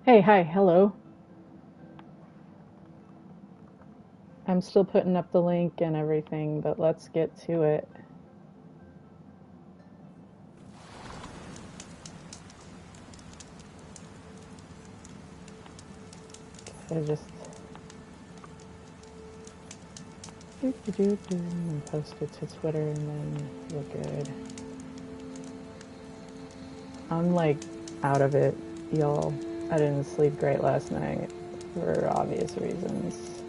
Hey, hi, hello. I'm still putting up the link and everything, but let's get to it. I just and post it to Twitter and then we're good. I'm like out of it, y'all. I didn't sleep great last night for obvious reasons.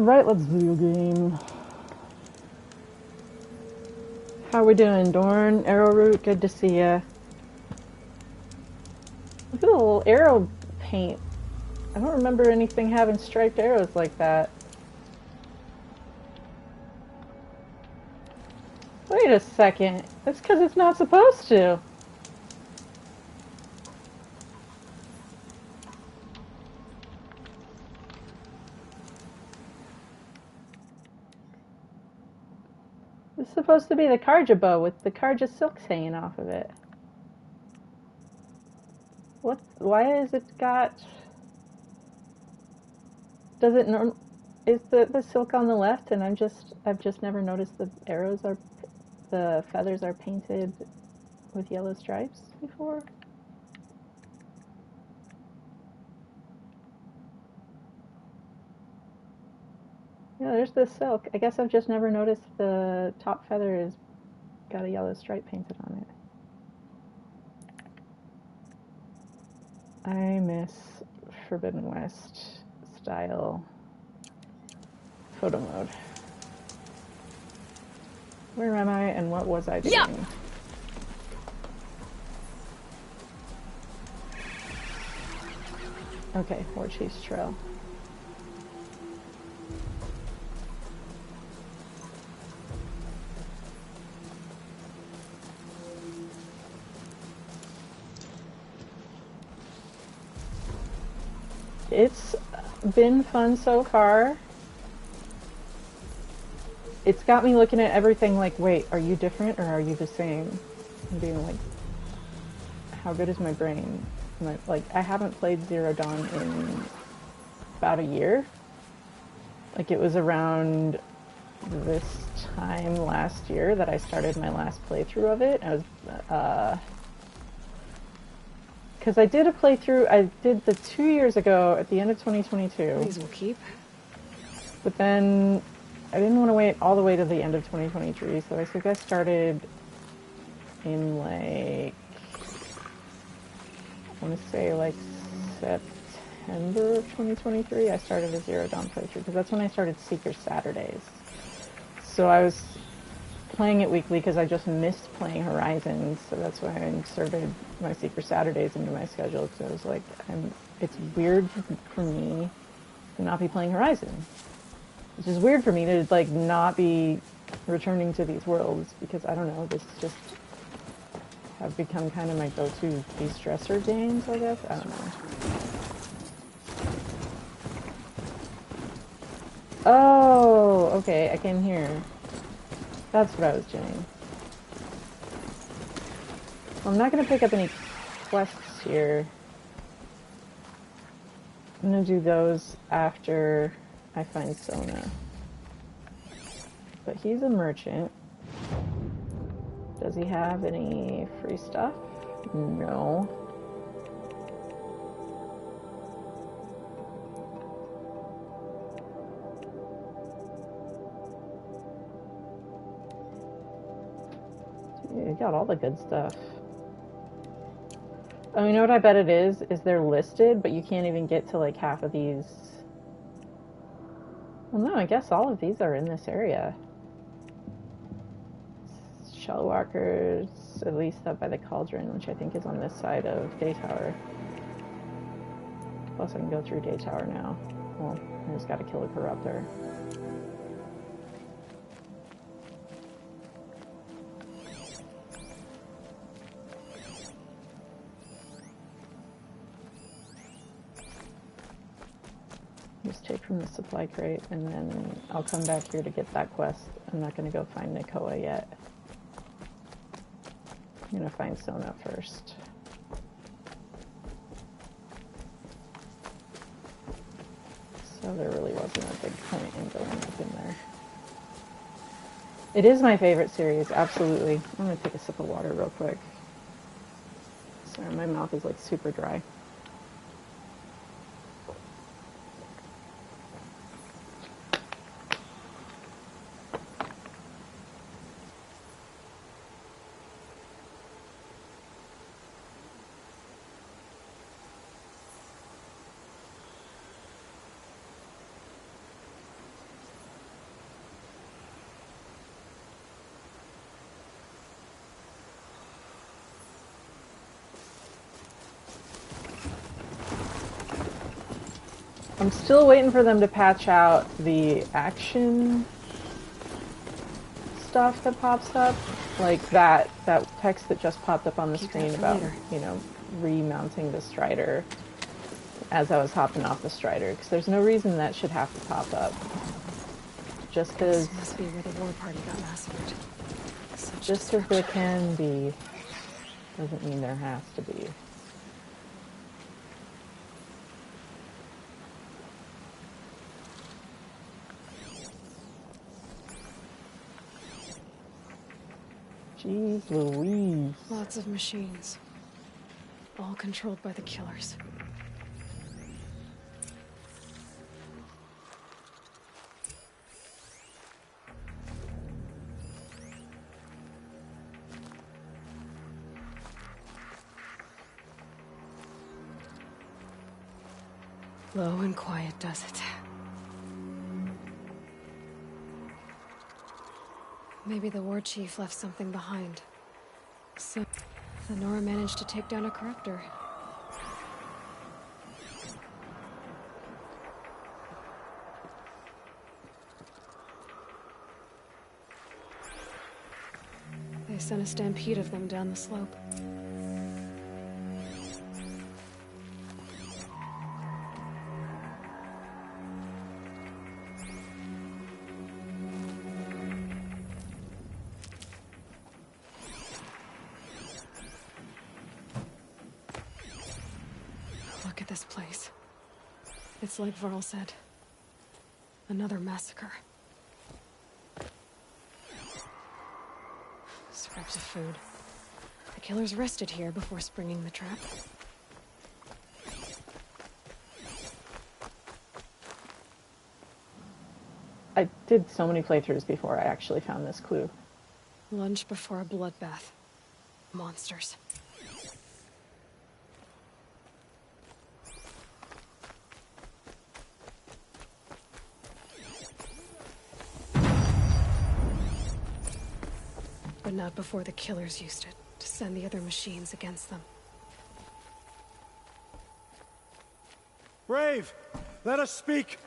Alright, let's do a game. How we doing, Dorn? Arrowroot, good to see ya. Look at the little arrow paint. I don't remember anything having striped arrows like that. Wait a second. That's because it's not supposed to. This is supposed to be the Karja bow with the Karja silks hanging off of it. What? Why has it got... Does it is the silk on the left, and I've just never noticed the the feathers are painted with yellow stripes before? Yeah, there's the silk. I guess I've just never noticed the top feather has got a yellow stripe painted on it. I miss Forbidden West style photo mode. Where am I and what was I doing? Yeah. Okay, War Chief's Trail. It's been fun so far. It's got me looking at everything like, wait, are you different or are you the same? And being like, how good is my brain? Like, I haven't played Zero Dawn in about a year. Like, it was around this time last year that I started my last playthrough of it. I was, because I did a playthrough, I did the 2 years ago at the end of 2022. These will keep. But then I didn't want to wait all the way to the end of 2023, so I think I started in like, I want to say like September of 2023. I started a Zero Dawn playthrough because that's when I started Seeker Saturdays. So I was playing it weekly because I just missed playing Horizons, so that's why I inserted my Seeker Saturdays into my schedule, because I was like, it's weird for me to not be playing Horizon. It's just weird for me to like not be returning to these worlds, because I don't know, this just have become kind of my go-to de-stressor games, I guess. I don't know. Oh, okay, I came here. That's what I was doing. Well, I'm not going to pick up any quests here. I'm going to do those after I find Sona. But he's a merchant. Does he have any free stuff? No. You got all the good stuff. Oh, you know what I bet it is? Is they're listed, but you can't even get to like half of these. Well, no, I guess all of these are in this area. Shellwalkers, at least up by the cauldron, which I think is on this side of Day Tower. Plus I can go through Day Tower now. Well, I just gotta kill a corruptor. Just take from the supply crate, and then I'll come back here to get that quest. I'm not going to go find Nakoa yet. I'm going to find Sona first. So there really wasn't a big point in going up in there. It is my favorite series, absolutely. I'm going to take a sip of water real quick. Sorry, my mouth is like super dry. I'm still waiting for them to patch out the action stuff that pops up. Like that text that just popped up on the screen about, you know, remounting the Strider as I was hopping off the Strider. Because there's no reason that should have to pop up just because... This must be where the war party got massacred. Just because there can be, doesn't mean there has to be. Jeez Louise. Lots of machines. All controlled by the killers. Low and quiet does it. Maybe the war chief left something behind. So, the Nora managed to take down a corruptor. They sent a stampede of them down the slope. Look at this place. It's like Varl said. Another massacre. Scraps of food. The killers rested here before springing the trap. I did so many playthroughs before I actually found this clue. Lunch before a bloodbath. Monsters. But not before the killers used it to send the other machines against them. Brave! Let us speak!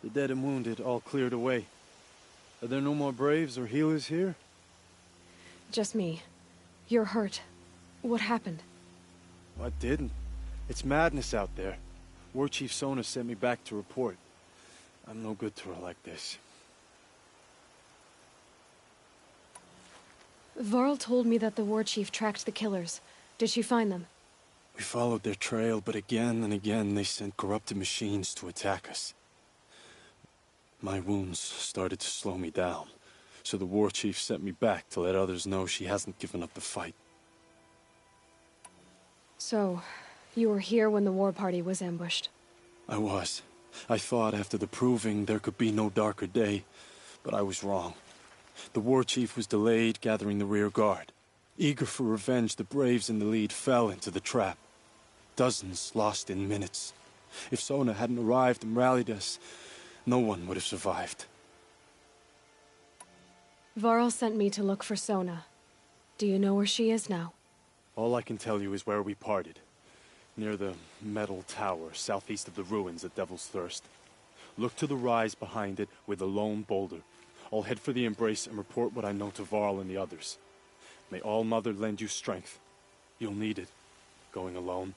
The dead and wounded all cleared away. Are there no more Braves or healers here? Just me. You're hurt. What happened? I didn't. It's madness out there. War Chief Sona sent me back to report. I'm no good to her like this. Varl told me that the war chief tracked the killers. Did she find them? We followed their trail, but again and again they sent corrupted machines to attack us. My wounds started to slow me down, so the war chief sent me back to let others know she hasn't given up the fight. So, you were here when the war party was ambushed? I was. I thought after the proving there could be no darker day, but I was wrong. The war chief was delayed gathering the rear guard. Eager for revenge, the Braves in the lead fell into the trap. Dozens lost in minutes. If Sona hadn't arrived and rallied us, no one would have survived. Varl sent me to look for Sona. Do you know where she is now? All I can tell you is where we parted. Near the metal tower, southeast of the ruins at Devil's Thirst. Look to the rise behind it with a lone boulder. I'll head for the embrace and report what I know to Varl and the others. May All Mother lend you strength. You'll need it, going alone.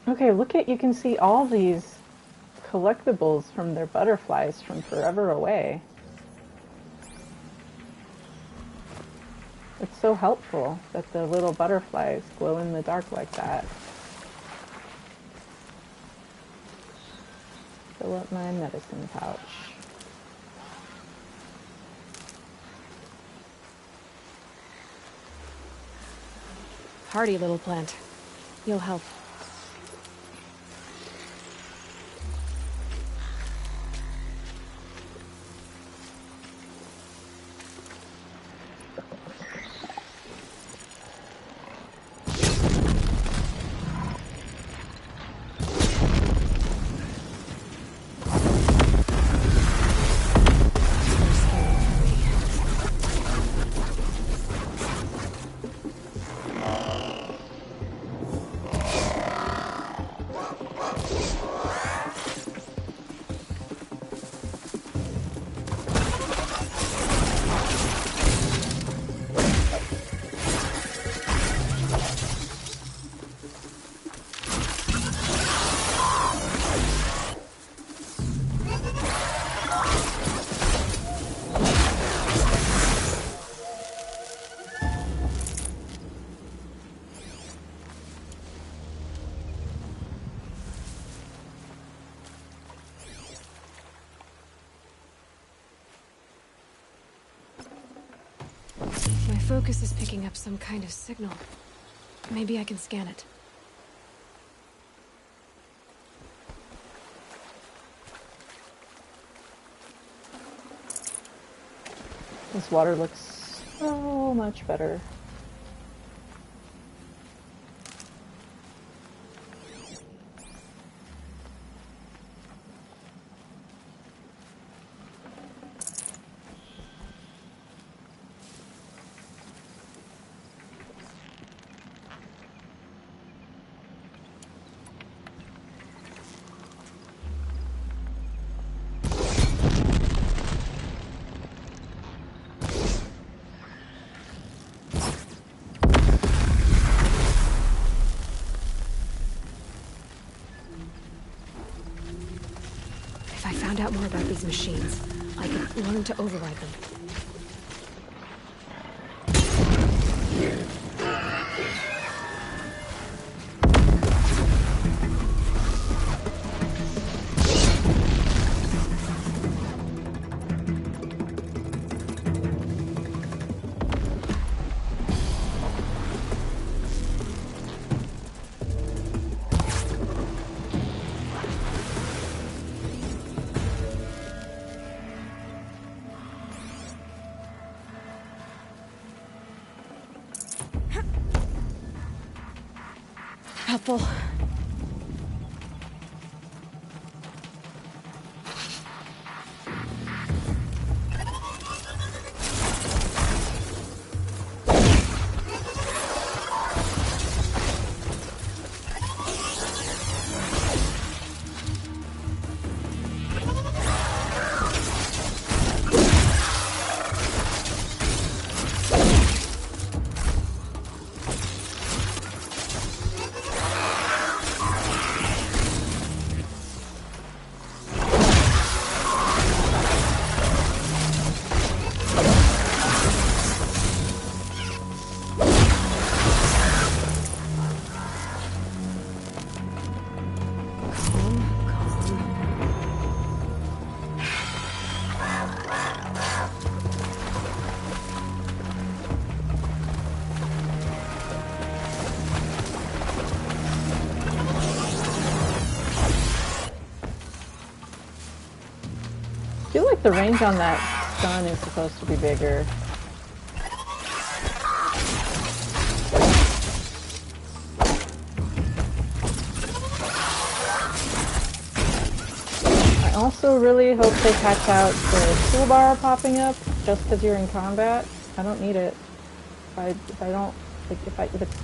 Okay, look at, you can see all these collectibles from their butterflies from forever away. It's so helpful that the little butterflies glow in the dark like that. Fill up my medicine pouch. hardy little plant. You'll help. My focus is picking up some kind of signal. Maybe I can scan it. This water looks so much better. If I found out more about these machines, I could learn to override them. Helpful. I feel like the range on that stun is supposed to be bigger. I also really hope they patch out the toolbar popping up just because you're in combat. I don't need it. If I don't, like, if it's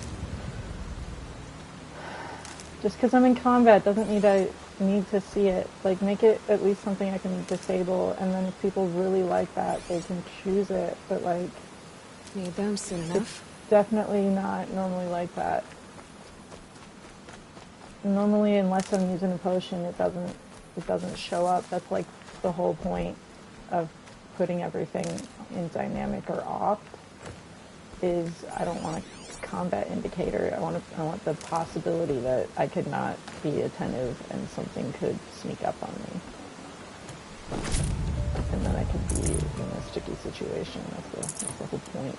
just because I'm in combat doesn't mean I need to see it. Like, make it at least something I can disable, and then if people really like that, they can choose it. But like, Need them soon enough. definitely not normally like that. Normally, unless I'm using a potion, it doesn't show up. That's like the whole point of putting everything in dynamic or off. Is I don't want a combat indicator. I want the possibility that I could not be attentive and something could sneak up on me, and then I could be in a sticky situation. That's the whole point.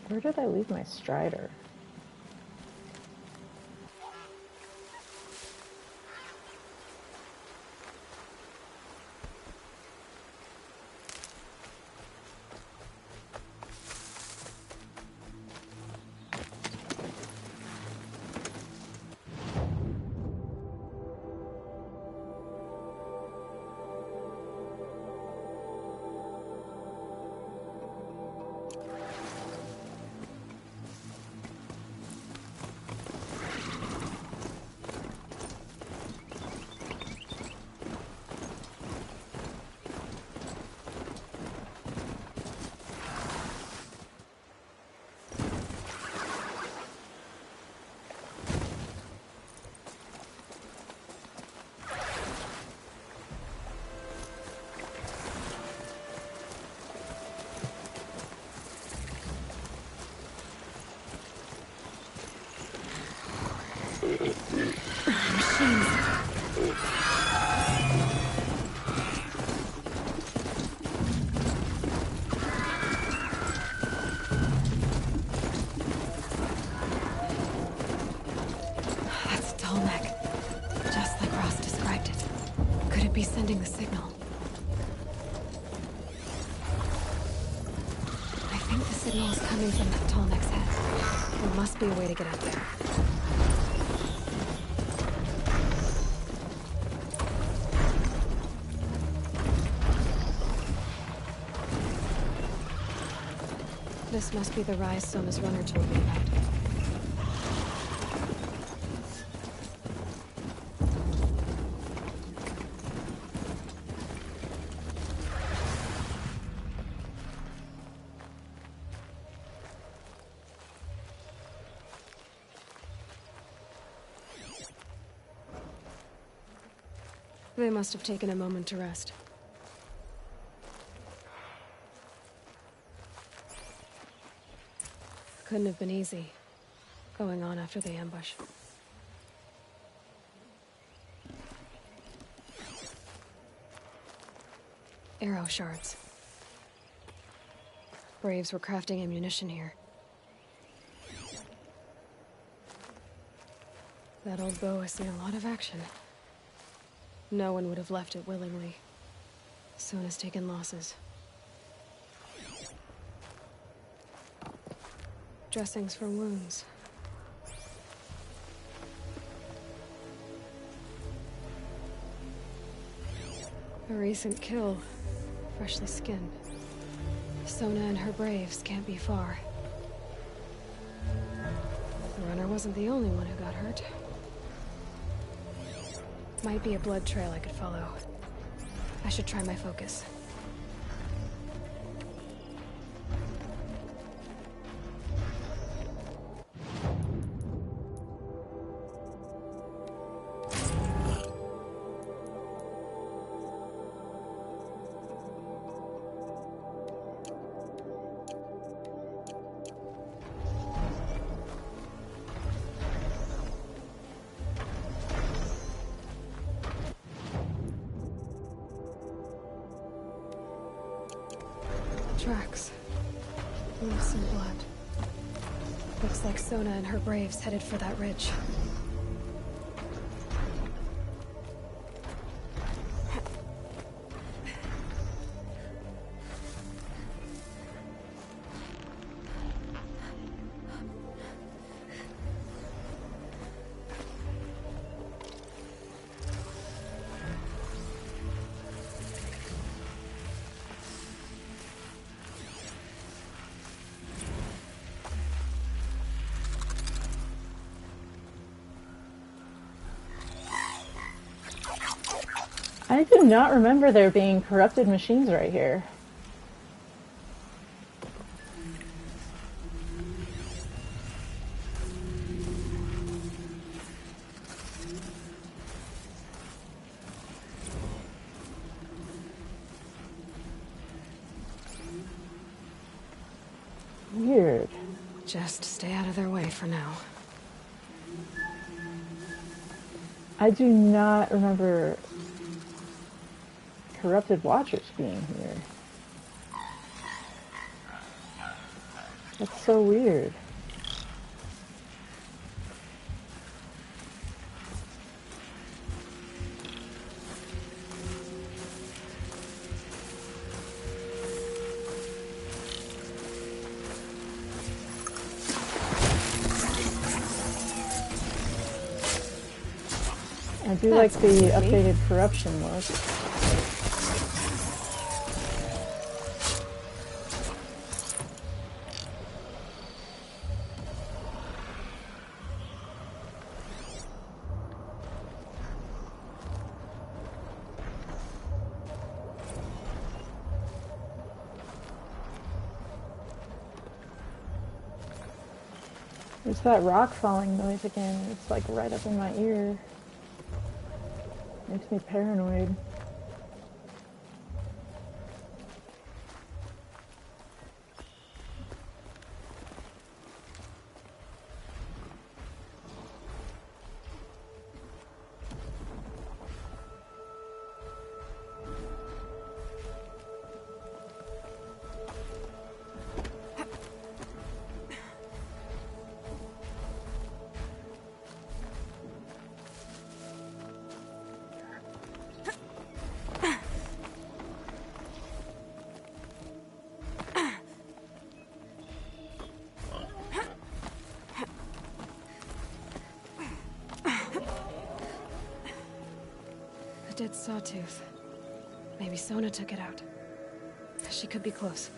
Where did I leave my strider? That's a Tolmec. Just like Ross described it. Could it be sending the signal? I think the signal is coming from that Tolmec's head. There must be a way to get up there. This must be the rise Sona's runner told me about. They must have taken a moment to rest. Couldn't have been easy, going on after the ambush. Arrow shards. Braves were crafting ammunition here. That old bow has seen a lot of action. No one would have left it willingly. Sona's taken losses. Dressings for wounds. A recent kill, freshly skinned. Sona and her braves can't be far. The runner wasn't the only one who got hurt. Might be a blood trail I could follow. I should try my focus. Tracks. With some blood. Looks like Sona and her braves headed for that ridge. I do not remember there being corrupted machines right here. Weird. Just stay out of their way for now. I do not remember corrupted watchers being here. That's so weird. I do like That's the easy. updated corruption look. It's that rock falling noise again. It's like right up in my ear. Makes me paranoid. A dead sawtooth. Maybe Sona took it out. She could be close.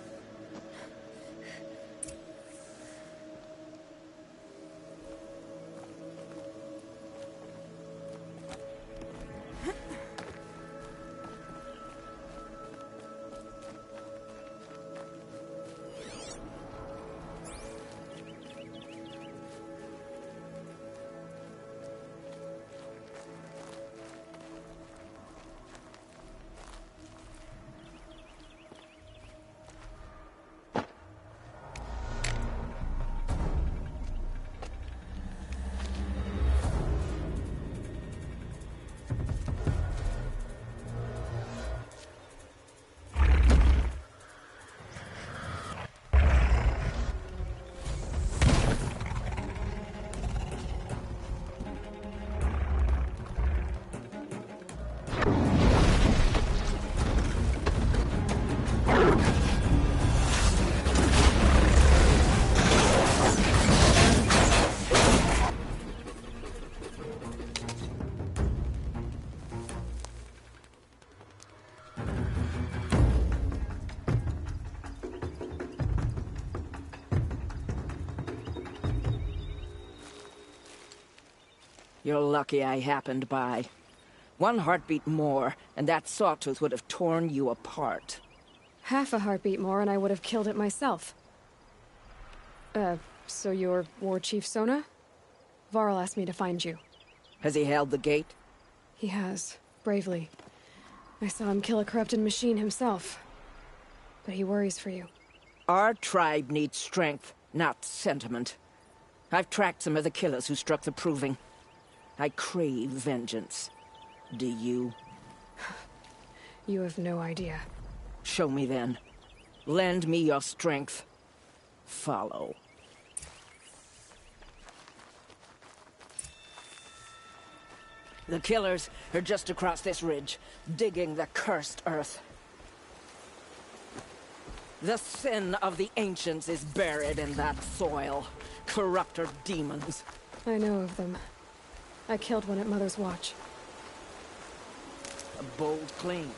You're lucky I happened by. One heartbeat more, and that sawtooth would have torn you apart. Half a heartbeat more and I would have killed it myself. So you're War Chief Sona? Varl asked me to find you. Has he held the gate? He has, bravely. I saw him kill a corrupted machine himself. But he worries for you. Our tribe needs strength, not sentiment. I've tracked some of the killers who struck the Proving. I crave vengeance. Do you? You have no idea. Show me then. Lend me your strength. Follow. The killers are just across this ridge, digging the cursed earth. The sin of the ancients is buried in that soil. Corrupter demons. I know of them. I killed one at Mother's Watch. A bold claim.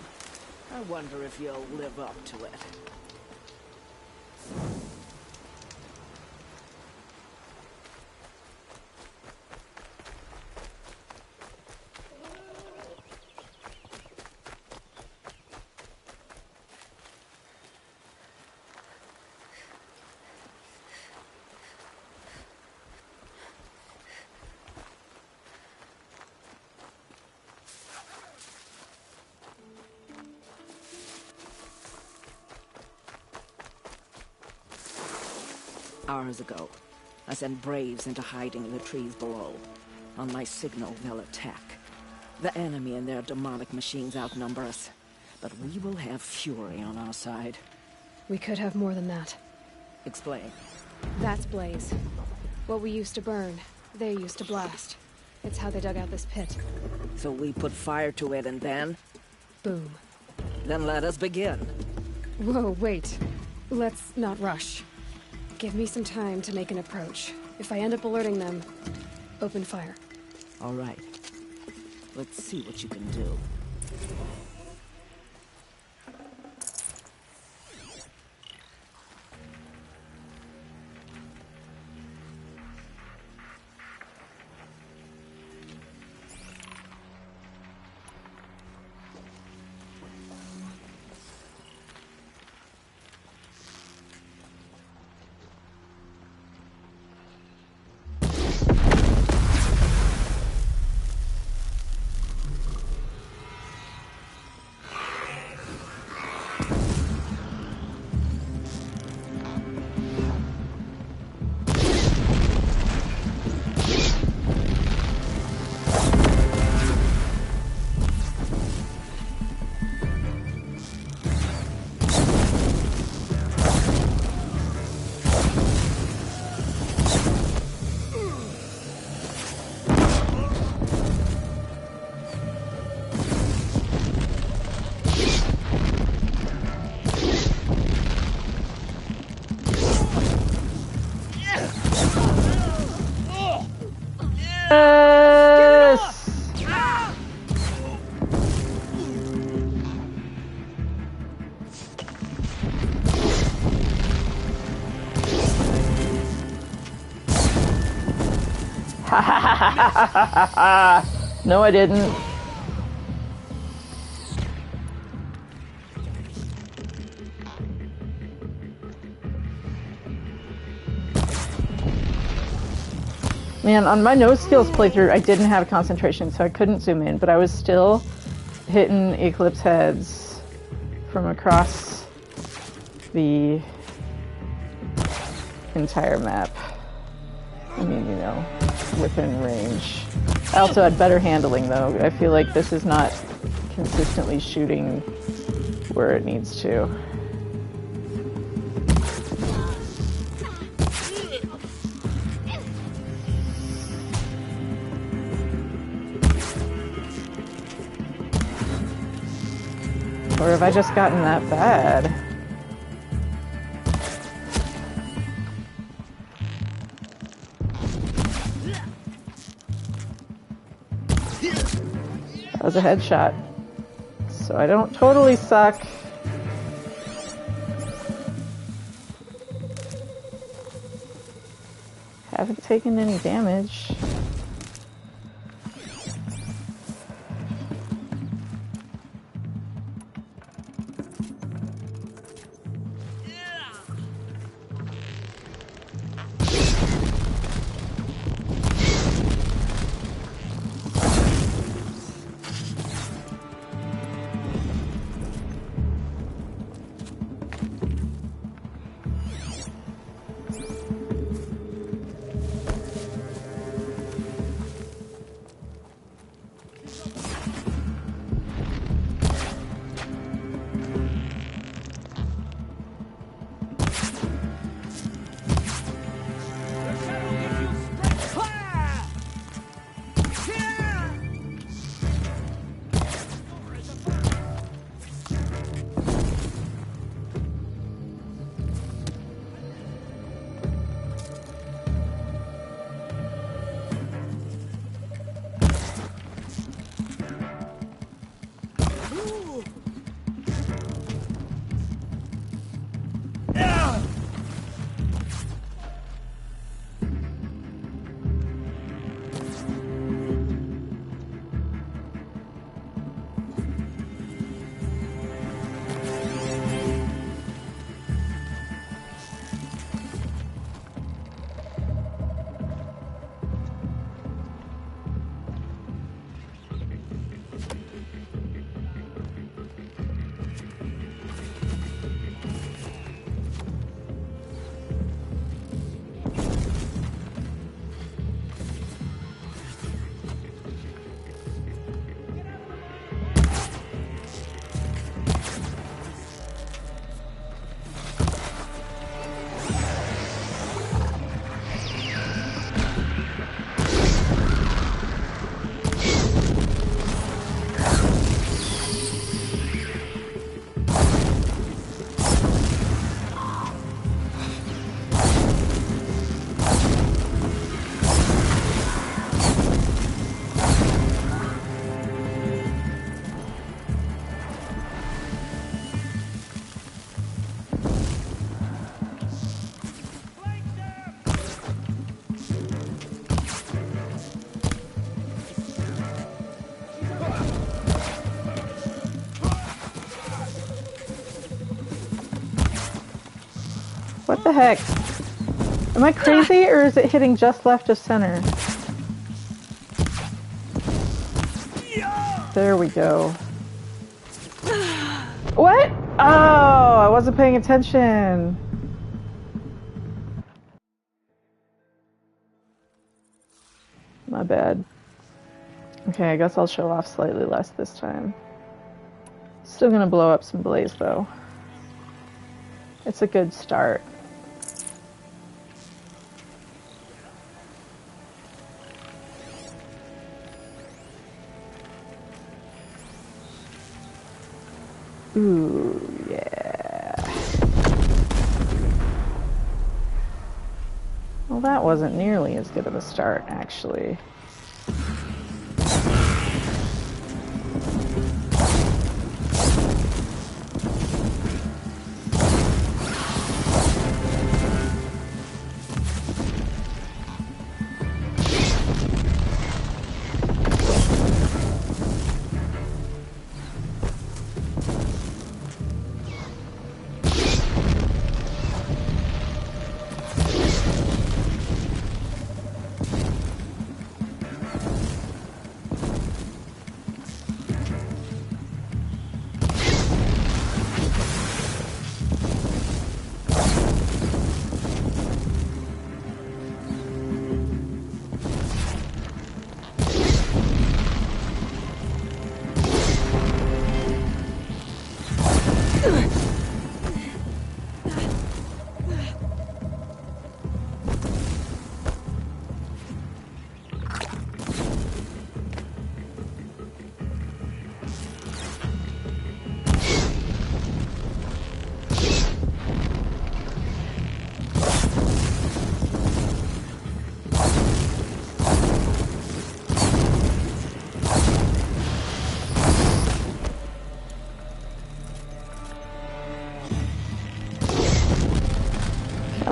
I wonder if you'll live up to it. Hours ago, I sent Braves into hiding in the trees below. On my signal, they'll attack. The enemy and their demonic machines outnumber us, but we will have fury on our side. We could have more than that. Explain. That's Blaze. What we used to burn, they used to blast. It's how they dug out this pit. So we put fire to it and then? Boom. Then let us begin. Whoa, wait. Let's not rush. Give me some time to make an approach. If I end up alerting them, open fire. All right. Let's see what you can do. No, I didn't. Man, on my no skills playthrough, I didn't have concentration, so I couldn't zoom in, but I was still hitting Eclipse heads from across the entire map. I mean, you know, within range. I also had better handling, though. I feel like this is not consistently shooting where it needs to. Or have I just gotten that bad? That was a headshot. So I don't totally suck. Haven't taken any damage. What the heck? Am I crazy, or is it hitting just left of center? There we go. What? Oh, I wasn't paying attention. My bad. Okay, I guess I'll show off slightly less this time. Still gonna blow up some blaze, though. It's a good start. Ooh, yeah. Well, that wasn't nearly as good of a start, actually.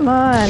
Come on.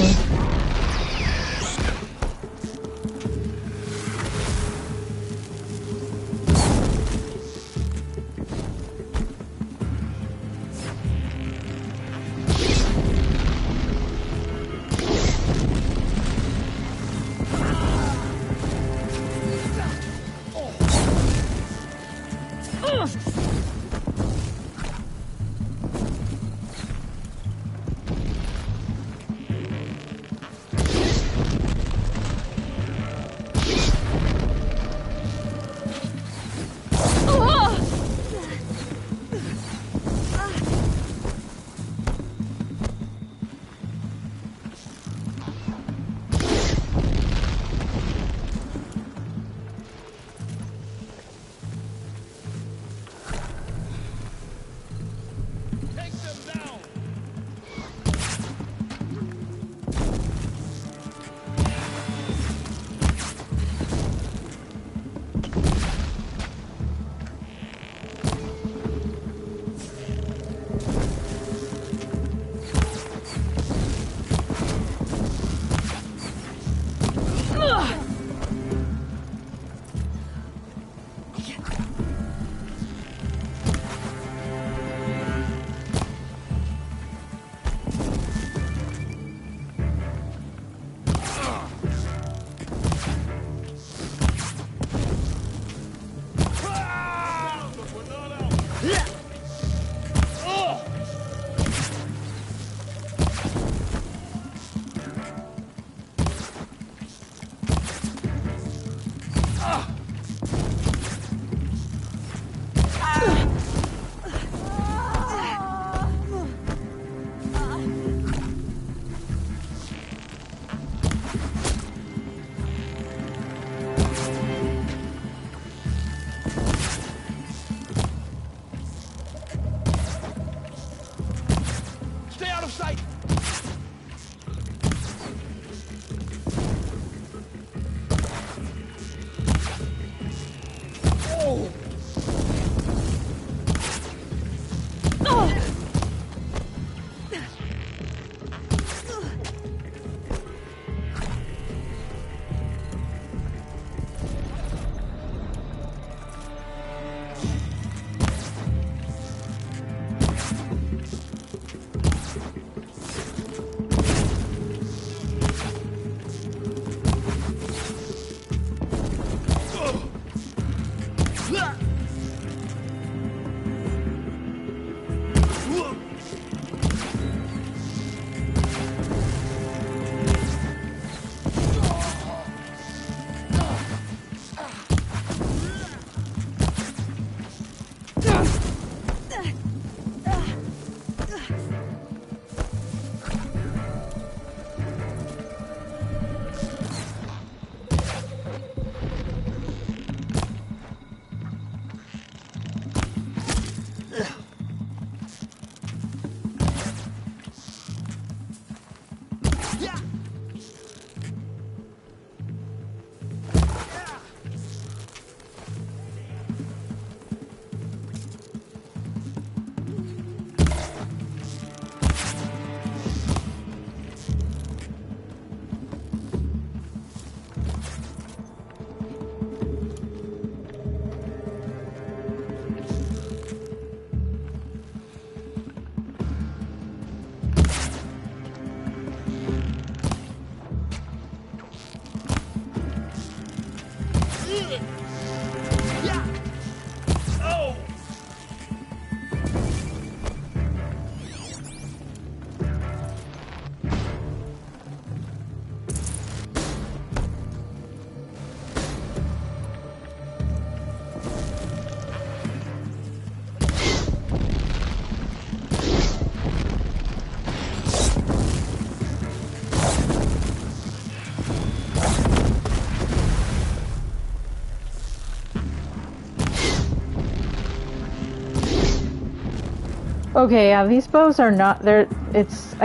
Okay, yeah, these bows are not. I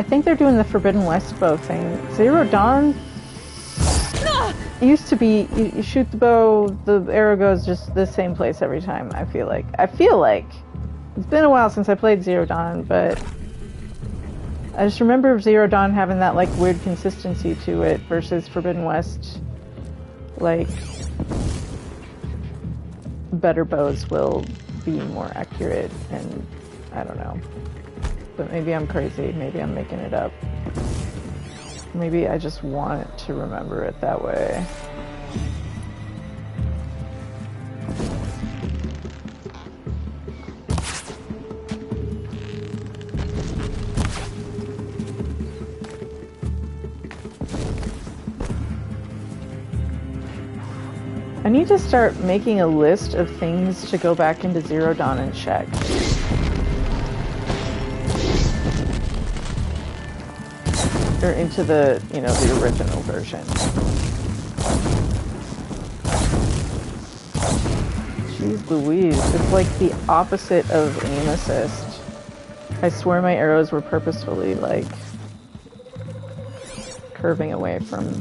think they're doing the Forbidden West bow thing. Zero Dawn used to be. You shoot the bow, the arrow goes just the same place every time. I feel like. It's been a while since I played Zero Dawn, but I just remember Zero Dawn having that like weird consistency to it versus Forbidden West. Like, better bows will be more accurate, and I don't know. But maybe I'm crazy. Maybe I'm making it up. Maybe I just want to remember it that way. I need to start making a list of things to go back into Zero Dawn and check. Or into the, the original version. Jeez Louise, it's like the opposite of aim assist. I swear my arrows were purposefully, like, curving away from...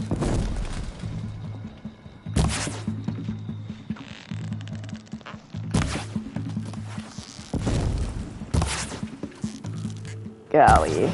Golly.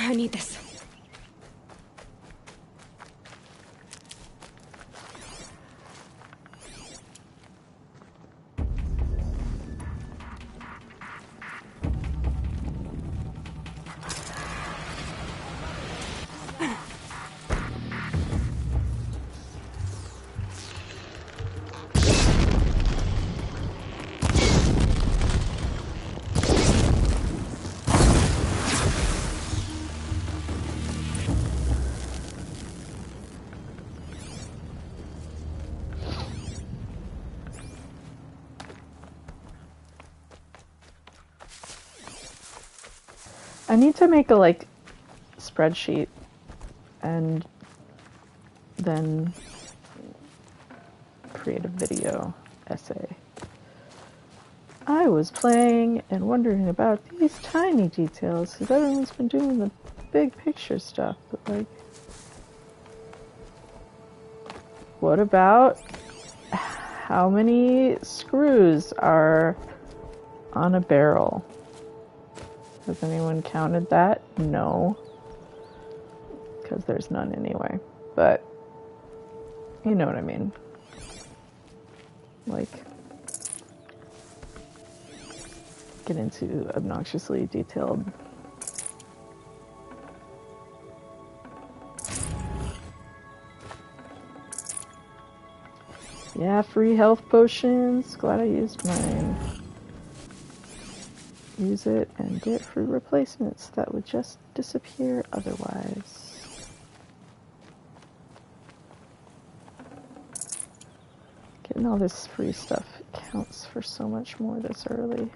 I need this. I need to make a, like, spreadsheet and then create a video essay. I was playing and wondering about these tiny details because everyone's been doing the big picture stuff, but, like, what about how many screws are on a barrel? Has anyone counted that? No. Because there's none anyway. But, you know what I mean. Like, get into obnoxiously detailed. Yeah, free health potions. Glad I used mine. Use it and get free replacements that would just disappear otherwise. Getting all this free stuff counts for so much more this early.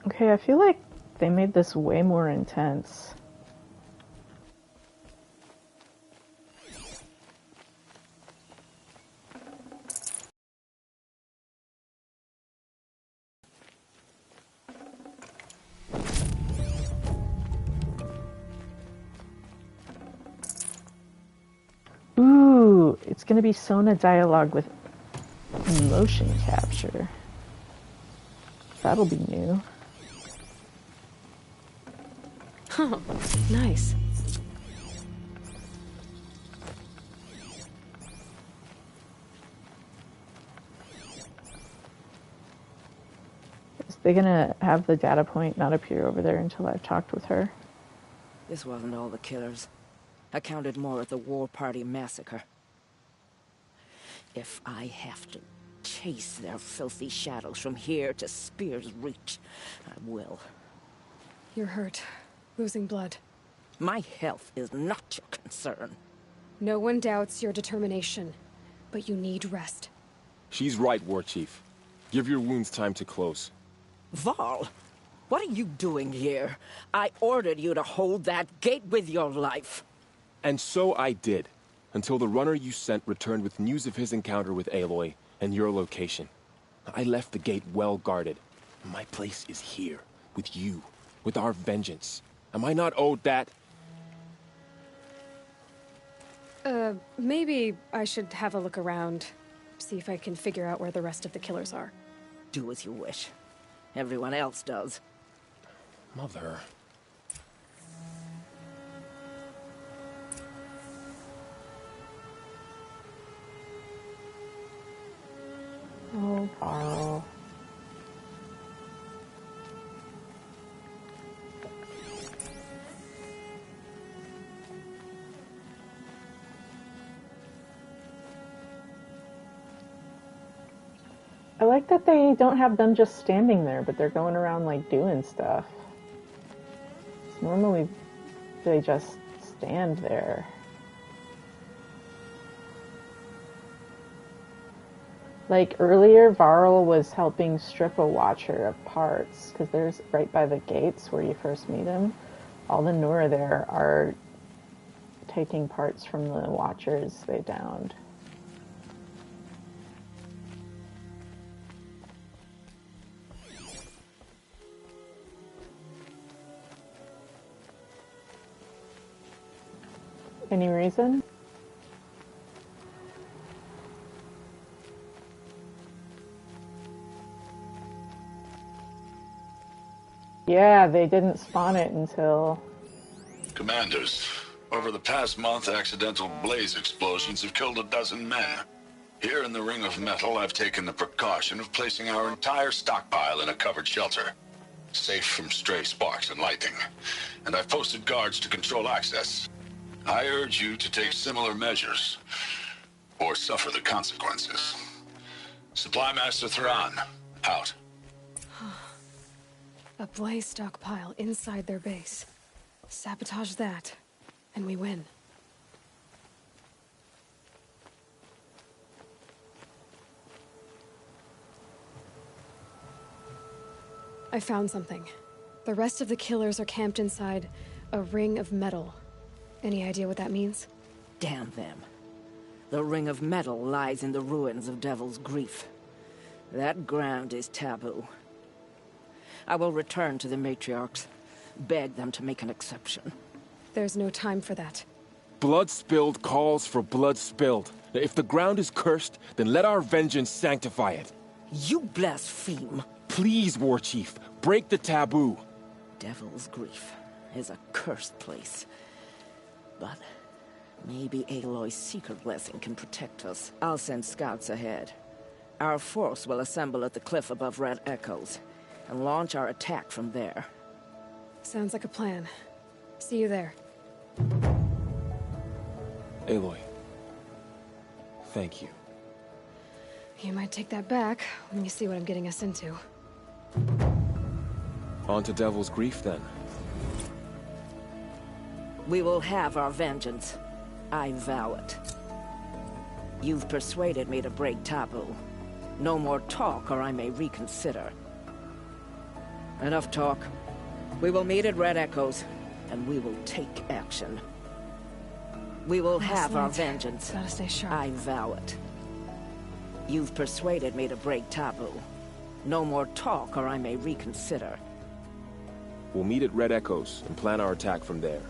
Okay, I feel like they made this way more intense. Ooh, it's gonna be Sona dialogue with motion capture. That'll be new. Huh, nice. Is they gonna have the data point not appear over there until I've talked with her? This wasn't all the killers. I counted more at the War Party massacre. If I have to chase their filthy shadows from here to Spear's Reach, I will. You're hurt. Losing blood. My health is not your concern. No one doubts your determination, but you need rest. She's right, War Chief. Give your wounds time to close. Varl, what are you doing here? I ordered you to hold that gate with your life. And so I did, until the runner you sent returned with news of his encounter with Aloy and your location. I left the gate well guarded. My place is here, with you, with our vengeance. Am I not owed that? Maybe I should have a look around. See if I can figure out where the rest of the killers are. Do as you wish. Everyone else does. Mother. Oh, Varl. I like that they don't have them just standing there, but they're going around like doing stuff. Normally they just stand there. Like earlier, Varl was helping strip a watcher of parts, because there's right by the gates where you first meet him. All the Nora there are taking parts from the watchers they downed. Any reason? Yeah, they didn't spawn it until... Commanders, over the past month, accidental blaze explosions have killed 12 men. Here in the Ring of Metal, I've taken the precaution of placing our entire stockpile in a covered shelter, safe from stray sparks and lightning. And I've posted guards to control access. I urge you to take similar measures, or suffer the consequences. Supply Master Thran, out. A blaze stockpile inside their base. Sabotage that, and we win. I found something. The rest of the killers are camped inside a ring of metal. Any idea what that means? Damn them. The Ring of Metal lies in the ruins of Devil's Grief. That ground is taboo. I will return to the matriarchs, beg them to make an exception. There's no time for that. Blood spilled calls for blood spilled. If the ground is cursed, then let our vengeance sanctify it. You blaspheme. Please, War Chief, break the taboo. Devil's Grief is a cursed place. But maybe Aloy's secret blessing can protect us. I'll send scouts ahead. Our force will assemble at the cliff above Red Echoes and launch our attack from there. Sounds like a plan. See you there. Aloy, thank you. You might take that back when you see what I'm getting us into. On to Devil's Grief, then. We will have our vengeance. I vow it. You've persuaded me to break taboo. No more talk, or I may reconsider. Enough talk. We will meet at Red Echoes, and we will take action. We will have our vengeance. Gotta stay sharp. I vow it. You've persuaded me to break taboo. No more talk, or I may reconsider. We'll meet at Red Echoes and plan our attack from there.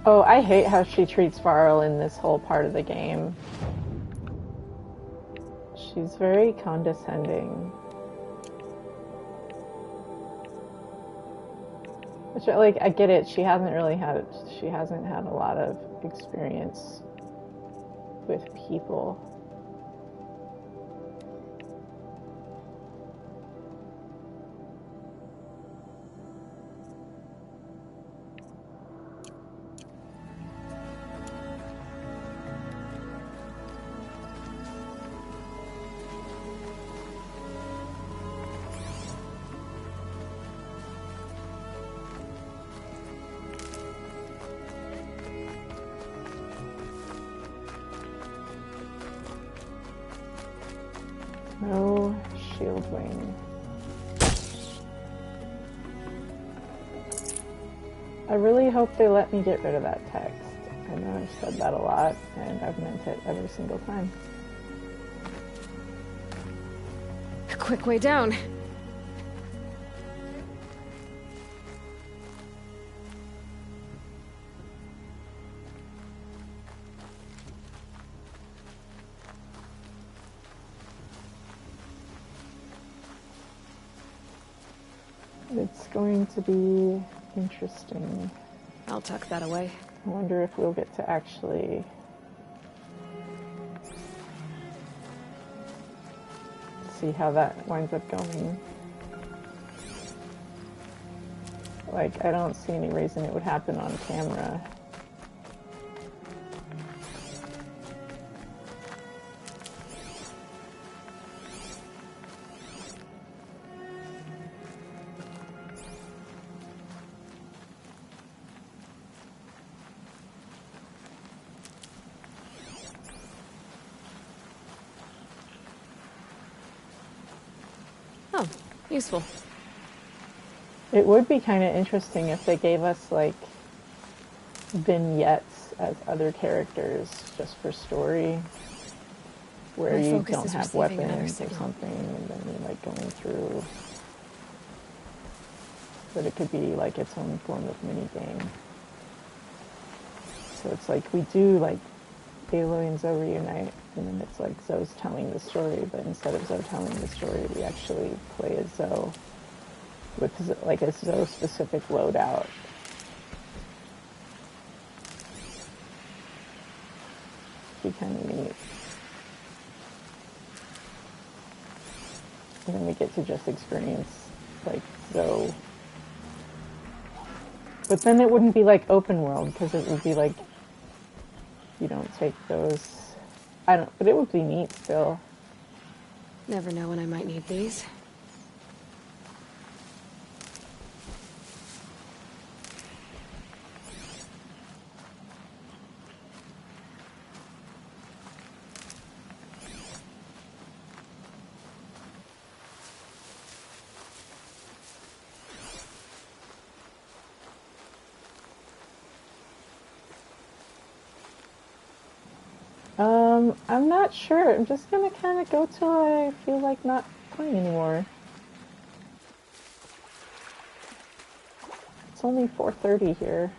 Oh, I hate how she treats Varl in this whole part of the game. She's very condescending. Which, like, I get it. She hasn't had a lot of experience with people. No shield wing. I really hope they let me get rid of that text. I know I've said that a lot, and I've meant it every single time. A quick way down. It's going to be interesting. I'll tuck that away. I wonder if we'll get to actually see how that winds up going. Like, I don't see any reason it would happen on camera. Oh, useful. It would be kind of interesting if they gave us, like, vignettes as other characters just for story, where My you focus don't is have receiving another weapons or signal. something, and then you're, like, going through. But it could be, like, its own form of minigame. So it's like, we do, like, Aloy and Zoe reunite, and then it's like Zoe's telling the story, but instead of Zoe telling the story, we actually play as Zoe with, like, a Zoe-specific loadout. Be kind of neat. And then we get to just experience, like, Zoe. But then it wouldn't be, like, open world, because it would be, like, you don't take those I don't, but it would be neat still. Never know when I might need these. I'm not sure. I'm just gonna kind of go till I feel like not playing anymore. It's only 4:30 here.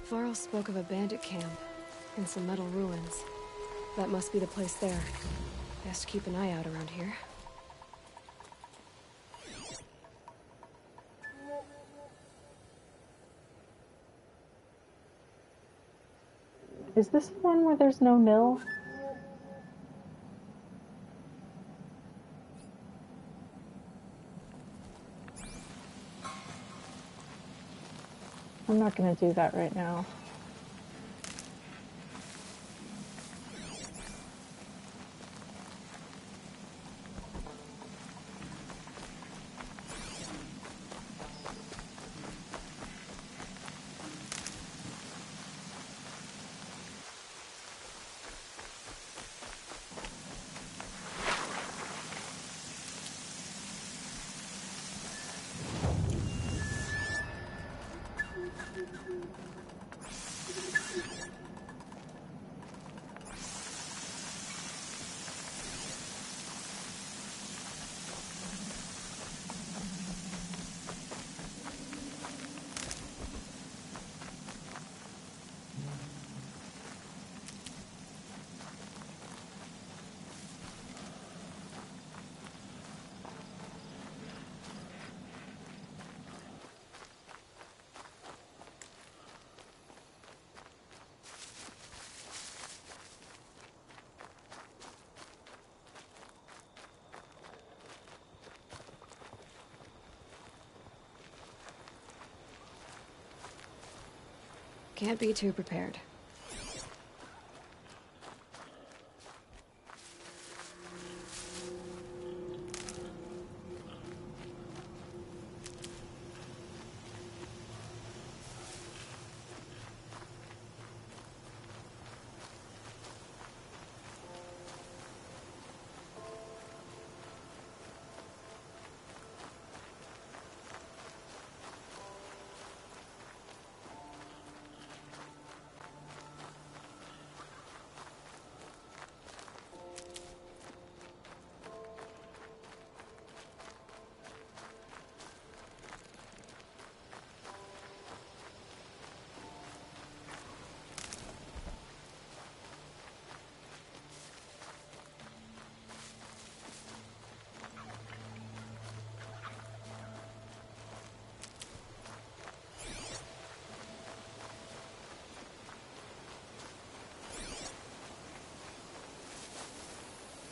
Varl spoke of a bandit camp and some metal ruins. That must be the place there. Best keep an eye out around here. Is this the one where there's no mill? I'm not gonna do that right now. Can't be too prepared.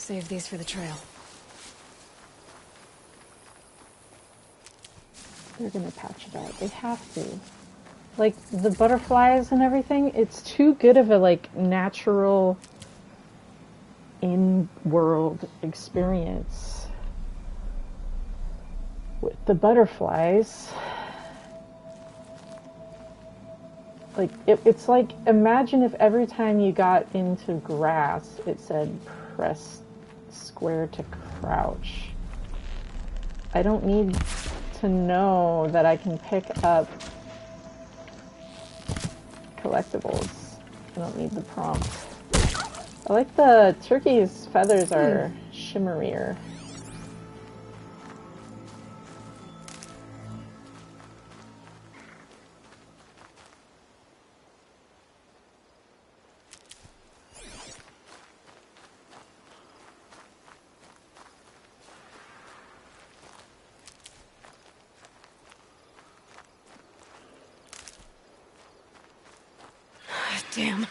Save these for the trail. They're gonna patch it out. They have to. Like, the butterflies and everything, it's too good of a, like, natural in-world experience with the butterflies. Like, it's like, imagine if every time you got into grass, it said press square to crouch. I don't need to know that I can pick up collectibles. I don't need the prompt. I like the turkey's feathers are shimmerier. Damn.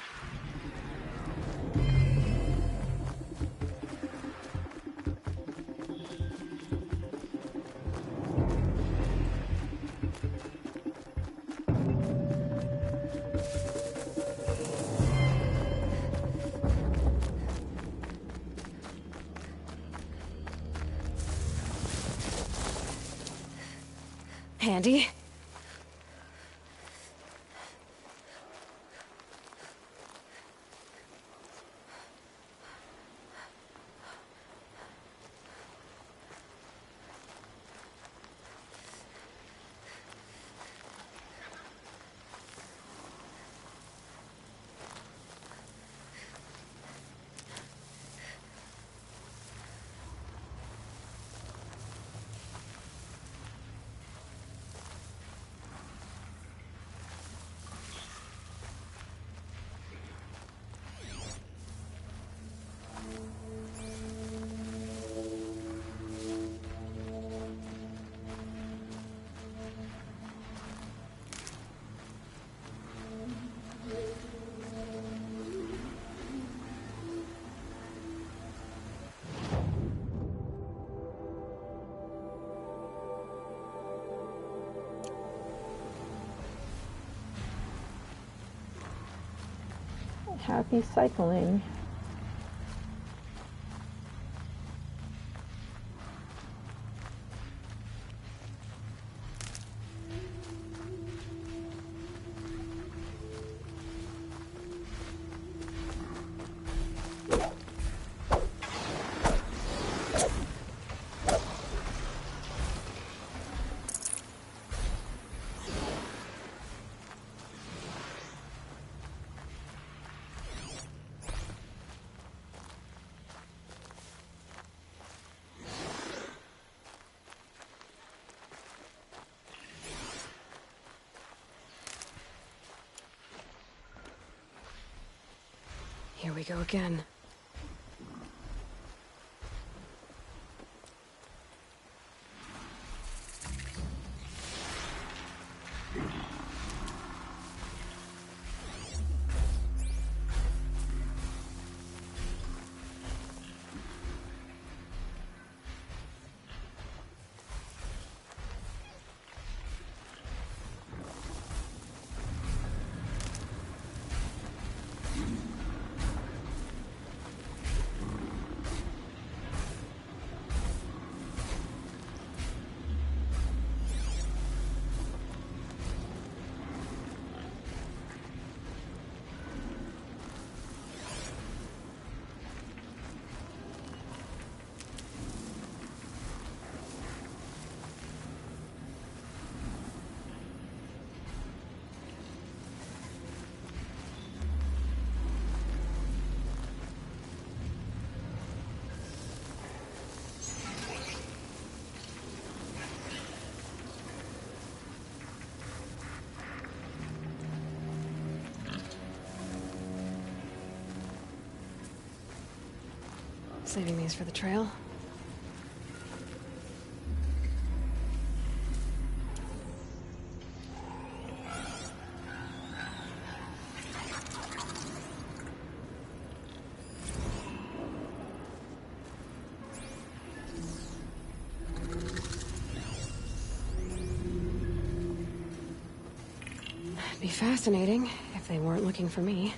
Handy. Happy cycling. Here we go again. Saving these for the trail. Be fascinating if they weren't looking for me.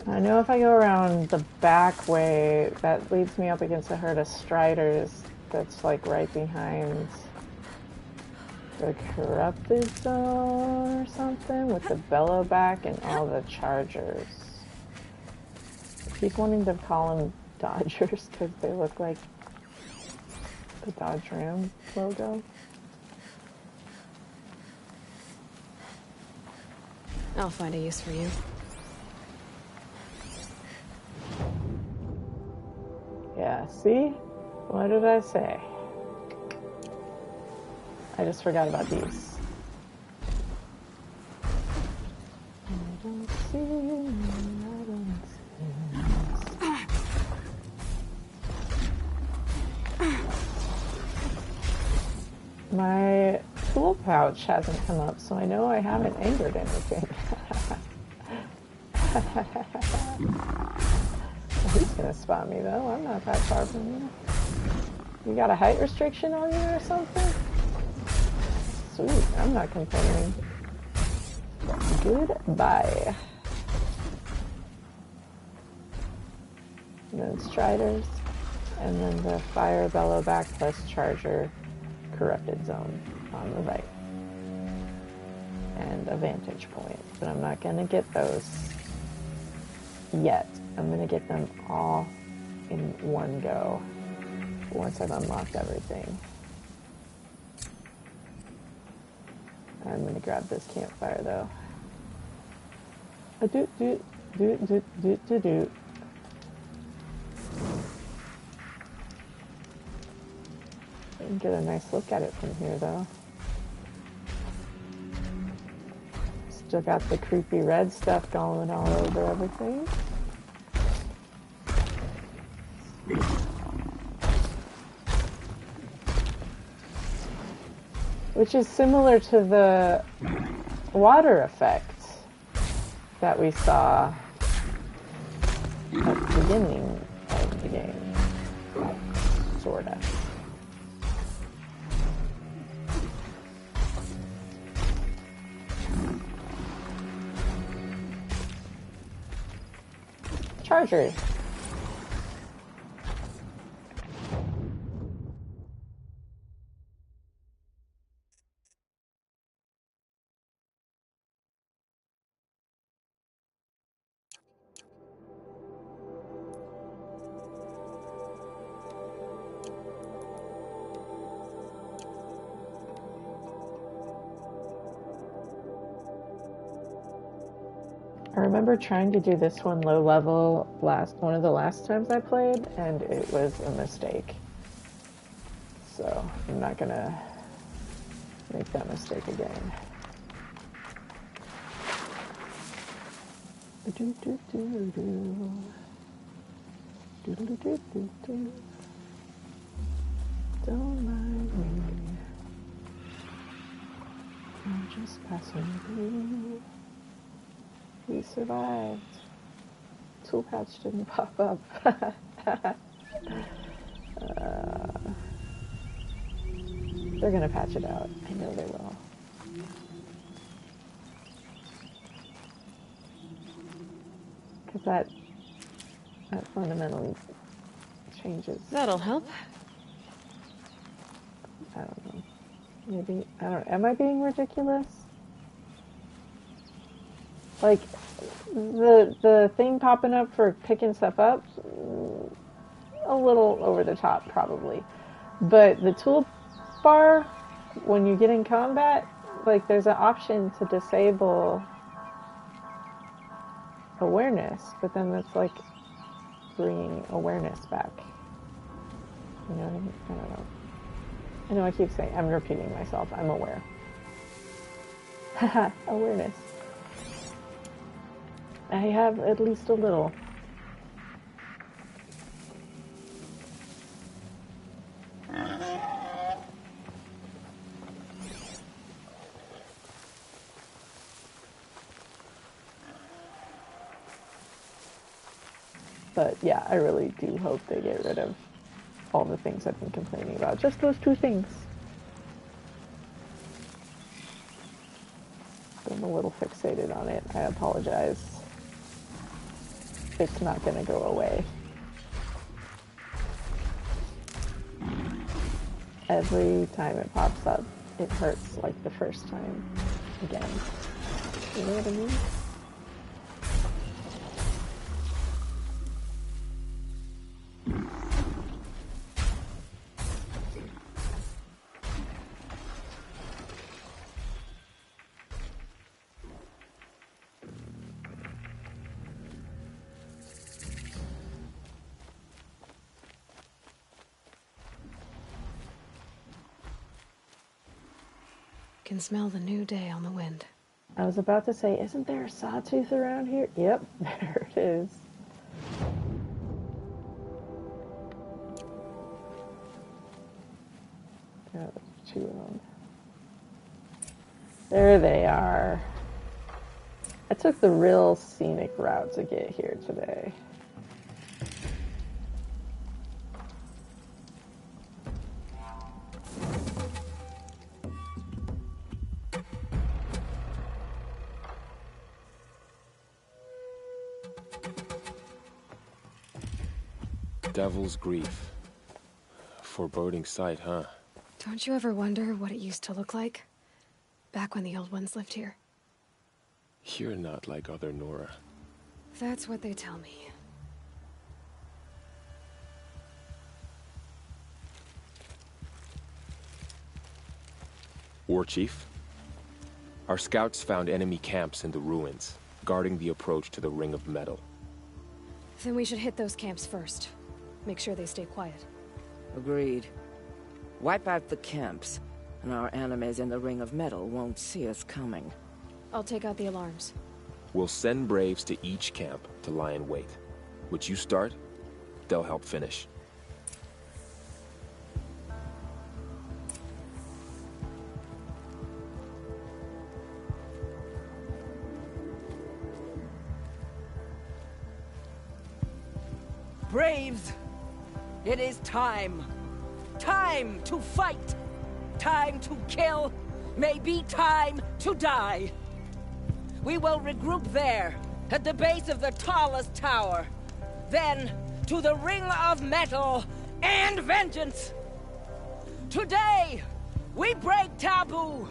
I know if I go around the back way, that leads me up against a herd of striders that's like right behind the corrupted zone or something with the bellow back and all the chargers. I keep wanting to call them Dodgers because they look like the Dodge Ram logo. I'll find a use for you. Yeah, see? What did I say? I just forgot about these. I don't see, I don't see. My tool pouch hasn't come up, so I know I haven't angered anything. He's gonna spot me though. I'm not that far from you. You got a height restriction on you or something? Sweet, I'm not complaining. Goodbye. And then striders, and then the fire bellow back plus charger corrupted zone on the right. And a vantage point, but I'm not gonna get those yet. I'm gonna get them all in one go once I've unlocked everything. I'm gonna grab this campfire though. Do. I can get a nice look at it from here though. Still got the creepy red stuff going all over everything. Which is similar to the water effect that we saw at the beginning of the game. Sorta. Charger. I remember trying to do this one low level one of the last times I played, and it was a mistake. So I'm not gonna make that mistake again. Don't mind me. I'm just passing through. We survived. Tool pouch didn't pop up. They're gonna patch it out. I know they will. Because that fundamentally changes. That'll help. I don't know. Maybe, I don't know. Am I being ridiculous? Like, the thing popping up for picking stuff up, a little over the top, probably. But the tool bar, when you get in combat, like, there's an option to disable awareness, but then it's like bringing awareness back. You know what I mean? I don't know. I know I keep saying, I'm repeating myself. I'm aware. Haha, awareness. I have at least a little. But yeah, I really do hope they get rid of all the things I've been complaining about. Just those two things. I'm a little fixated on it. I apologize. it's not going to go away. Every time it pops up, it hurts like the first time again. You know what I mean? Can smell the new day on the wind. I was about to say, isn't there a sawtooth around here? Yep, there it is. Oh, two of them. There they are. I took the real scenic route to get here today. Devil's Grief. Foreboding sight, huh? Don't you ever wonder what it used to look like? Back when the old ones lived here. You're not like other Nora. That's what they tell me. War Chief? Our scouts found enemy camps in the ruins, guarding the approach to the Ring of Metal. Then we should hit those camps first. Make sure they stay quiet. Agreed. Wipe out the camps, and our enemies in the Ring of Metal won't see us coming. I'll take out the alarms. We'll send Braves to each camp to lie in wait. What you start, they'll help finish. Braves! It is time! Time to fight! Time to kill! Maybe time to die! We will regroup there, at the base of the tallest tower. Then, to the Ring of Metal and vengeance! Today, we break taboo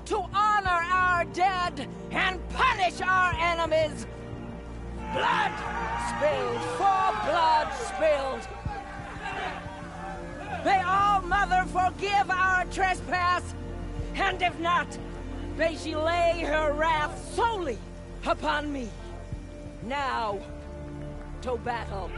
to honor our dead and punish our enemies! Blood spilled for blood spilled! May all Mother forgive our trespass, and if not, may she lay her wrath solely upon me. Now, to battle.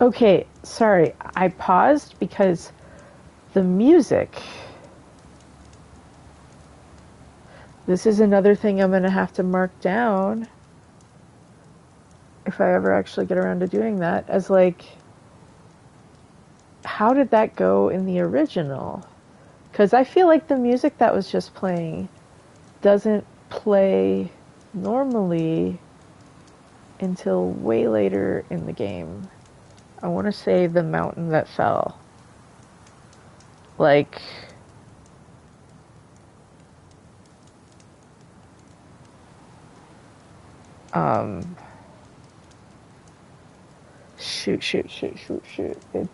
Okay, sorry, I paused because the music. This is another thing I'm going to have to mark down if I ever actually get around to doing that, as like, how did that go in the original? Because I feel like the music that was just playing doesn't play normally until way later in the game. I want to say The Mountain That Fell. Like, shoot. It's I'm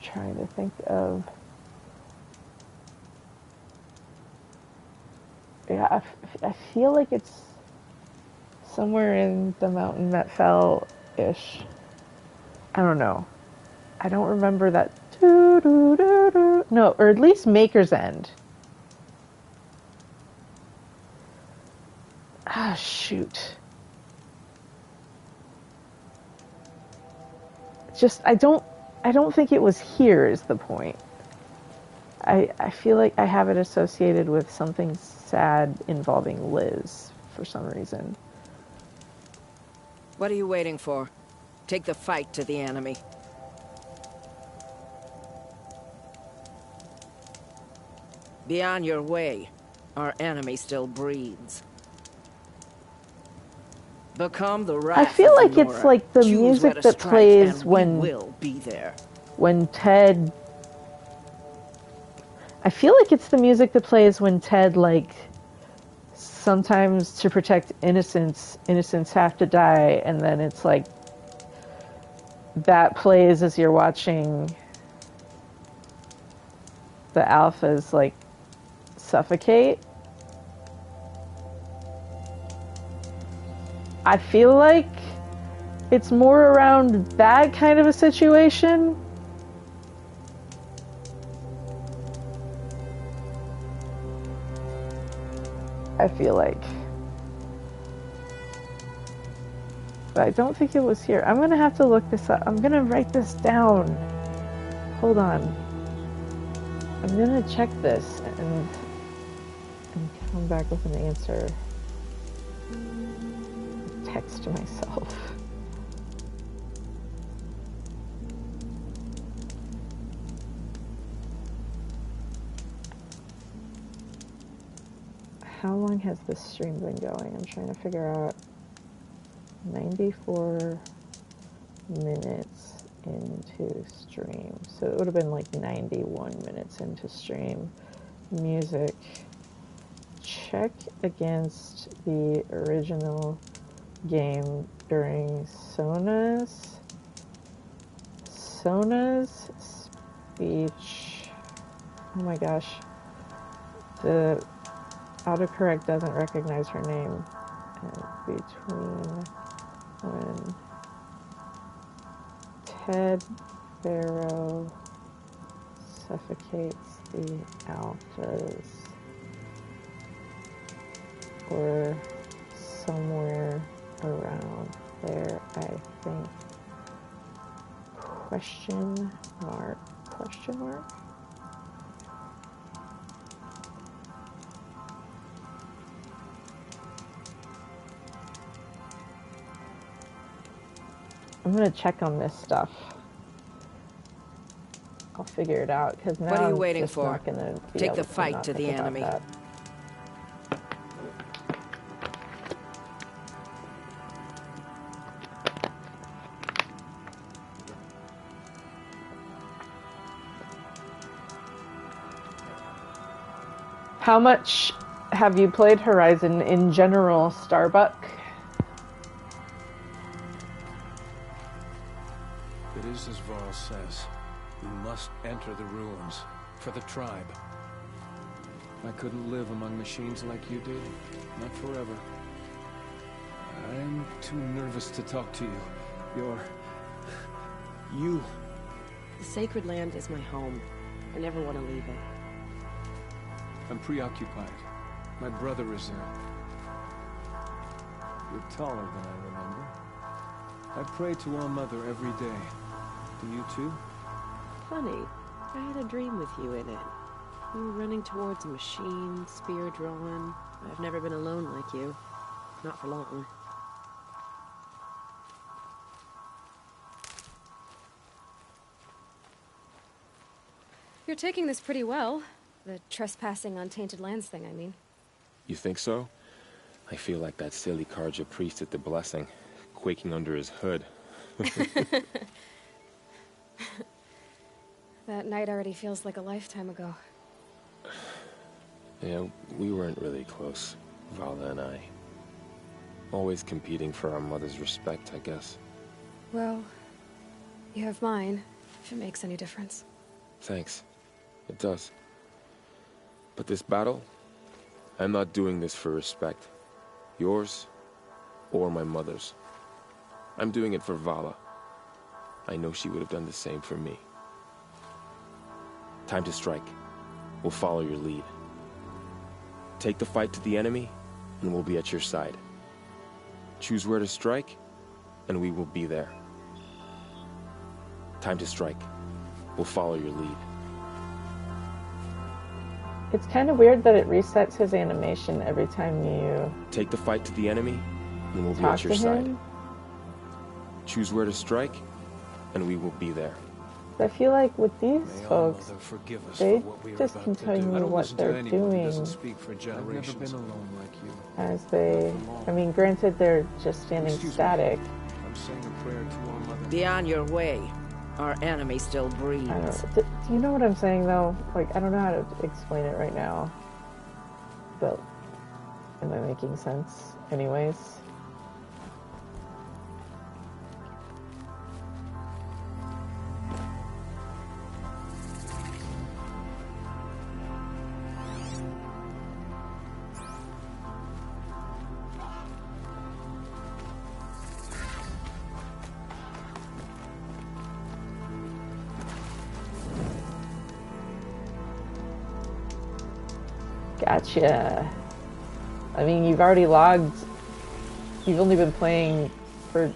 trying to think of. Yeah, I feel like it's somewhere in The Mountain That Fell-ish. I don't know. I don't remember that. No, or at least Maker's End. Ah, shoot. Just, I don't think it was here is the point. I feel like I have it associated with something sad involving Liz for some reason. What are you waiting for? Take the fight to the enemy. Be on your way. Our enemy still breathes. Become the wrath I feel of like it's Nora. like the Choose music where to that strike, plays and when we will be there. when Ted. I feel like it's the music that plays when Ted, like, sometimes to protect innocents have to die, and then it's like that plays as you're watching the alphas like suffocate. I feel like it's more around that kind of a situation. I feel like. But I don't think it was here. I'm gonna have to look this up. I'm gonna write this down. Hold on. I'm gonna check this and come back with an answer. Text to myself. How long has this stream been going? I'm trying to figure out. 94 minutes into stream. So it would have been like 91 minutes into stream. Music. Check against the original game during Sona's speech. Oh my gosh. The autocorrect doesn't recognize her name. And between when Ted Barrow suffocates the alphas, or somewhere around there, I think. Question mark? I'm gonna check on this stuff. I'll figure it out, because now What are you I'm waiting just for? not gonna be Take able the to fight not to think the about enemy. that. How much have you played Horizon in general, Starbuck? It is as Varl says. We must enter the ruins. For the tribe. I couldn't live among machines like you did. Not forever. I'm too nervous to talk to you. You... The sacred land is my home. I never want to leave it. I'm preoccupied. My brother is You're taller than I remember. I pray to All Mother every day. Do you too? Funny. I had a dream with you in it. You were running towards a machine, spear drawn. I've never been alone like you. Not for long. You're taking this pretty well. The trespassing on tainted lands thing, I mean. You think so? I feel like that silly Karja priest at the Blessing, quaking under his hood. That night already feels like a lifetime ago. Yeah, we weren't really close, Vala and I. Always competing for our mother's respect, I guess. Well, you have mine, if it makes any difference. Thanks. It does. But this battle, I'm not doing this for respect. Yours, or my mother's. I'm doing it for Vala. I know she would have done the same for me. Time to strike. We'll follow your lead. Take the fight to the enemy, and we'll be at your side. Choose where to strike, and we will be there. Time to strike. We'll follow your lead. It's kind of weird that it resets his animation every time you Take the fight to the enemy, and we'll be talk at to your side. him. Choose where to strike, and we will be there. I feel like with these May All folks, Mother forgive us they for what we are just about to do. continue I don't what listen to they're anyone who doing doesn't speak for I've never generations. been alone like you. as they, I mean, granted they're just standing Excuse me. static. I'm saying a prayer to All Mother. Be on your way. Our enemy still breathes. I don't know. Do you know what I'm saying though? Like, I don't know how to explain it right now. But am I making sense anyways? Gotcha. I mean, you've already logged, you've only been playing for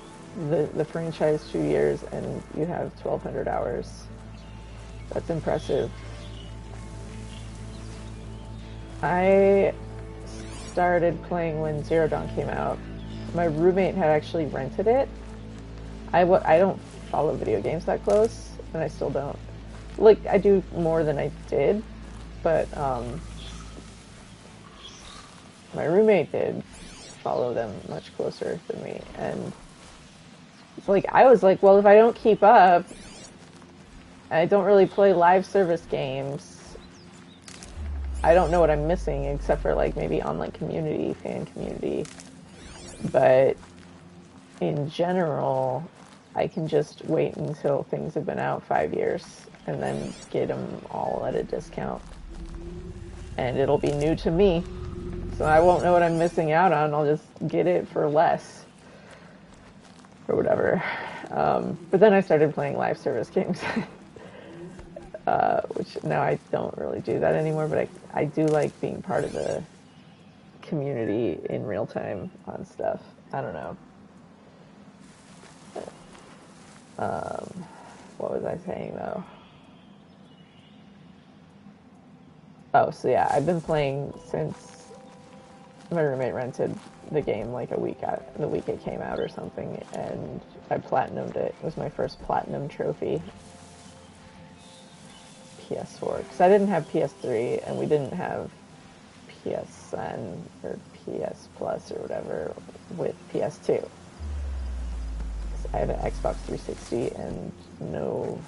the franchise 2 years and you have 1,200 hours. That's impressive. I started playing when Zero Dawn came out. My roommate had actually rented it. I don't follow video games that close, and I still don't. Like, I do more than I did, but my roommate did follow them much closer than me, and it's like, I was like, well, if I don't keep up, I don't really play live service games, I don't know what I'm missing, except for like maybe online community, fan community, but in general, I can just wait until things have been out 5 years and then get them all at a discount, and it'll be new to me. So I won't know what I'm missing out on. I'll just get it for less. Or whatever. But then I started playing live service games. Which now I don't really do that anymore, but I do like being part of the community in real time on stuff. I don't know. What was I saying though? Oh, so yeah, I've been playing since my roommate rented the game like the week it came out or something, and I platinumed it. It was my first platinum trophy. PS4, because I didn't have PS3 and we didn't have PSN or PS Plus or whatever with PS2. I had an Xbox 360 and no,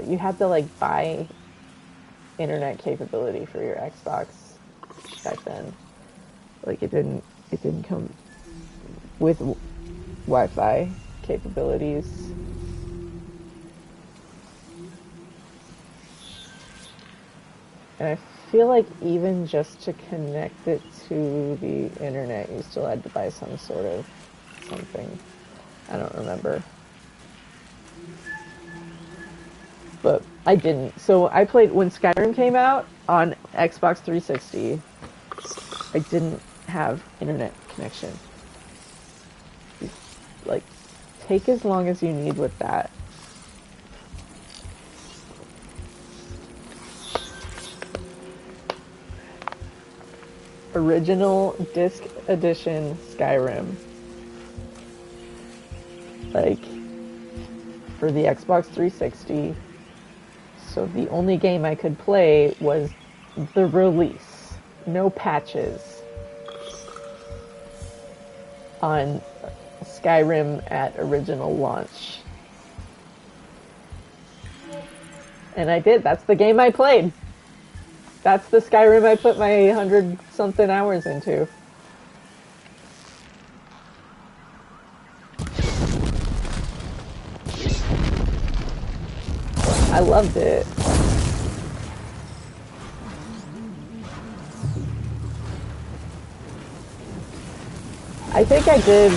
you had to like buy internet capability for your Xbox back then. Like it didn't come with Wi-Fi capabilities. And I feel like even just to connect it to the internet, you still had to buy some sort of something. I don't remember. But I didn't. So I played when Skyrim came out on Xbox 360. I didn't have internet connection. Like, take as long as you need with that. Original disc edition Skyrim. Like, for the Xbox 360. So the only game I could play was the release. No patches. On Skyrim at original launch. And I did. That's the game I played. That's the Skyrim I put my 100-something hours into. I loved it. I think I did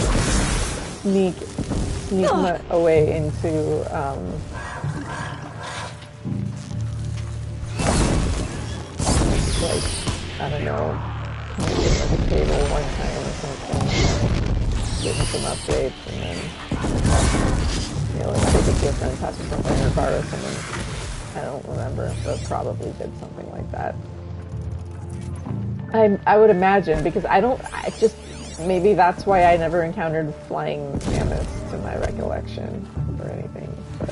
sneak sneak away into, like, I don't know, connecting with a cable one time or something, getting some updates, and then, like, take it to a friend's house or something, or borrow someone. I don't remember, but probably did something like that. I would imagine, because maybe that's why I never encountered flying mammoths to my recollection or anything, but,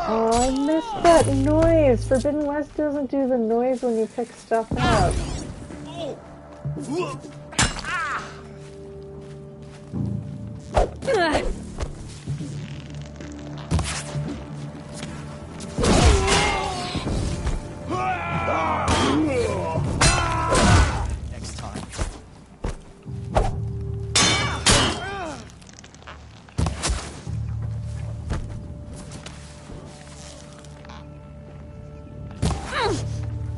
oh, I missed that noise! Forbidden West doesn't do the noise when you pick stuff up. Next time.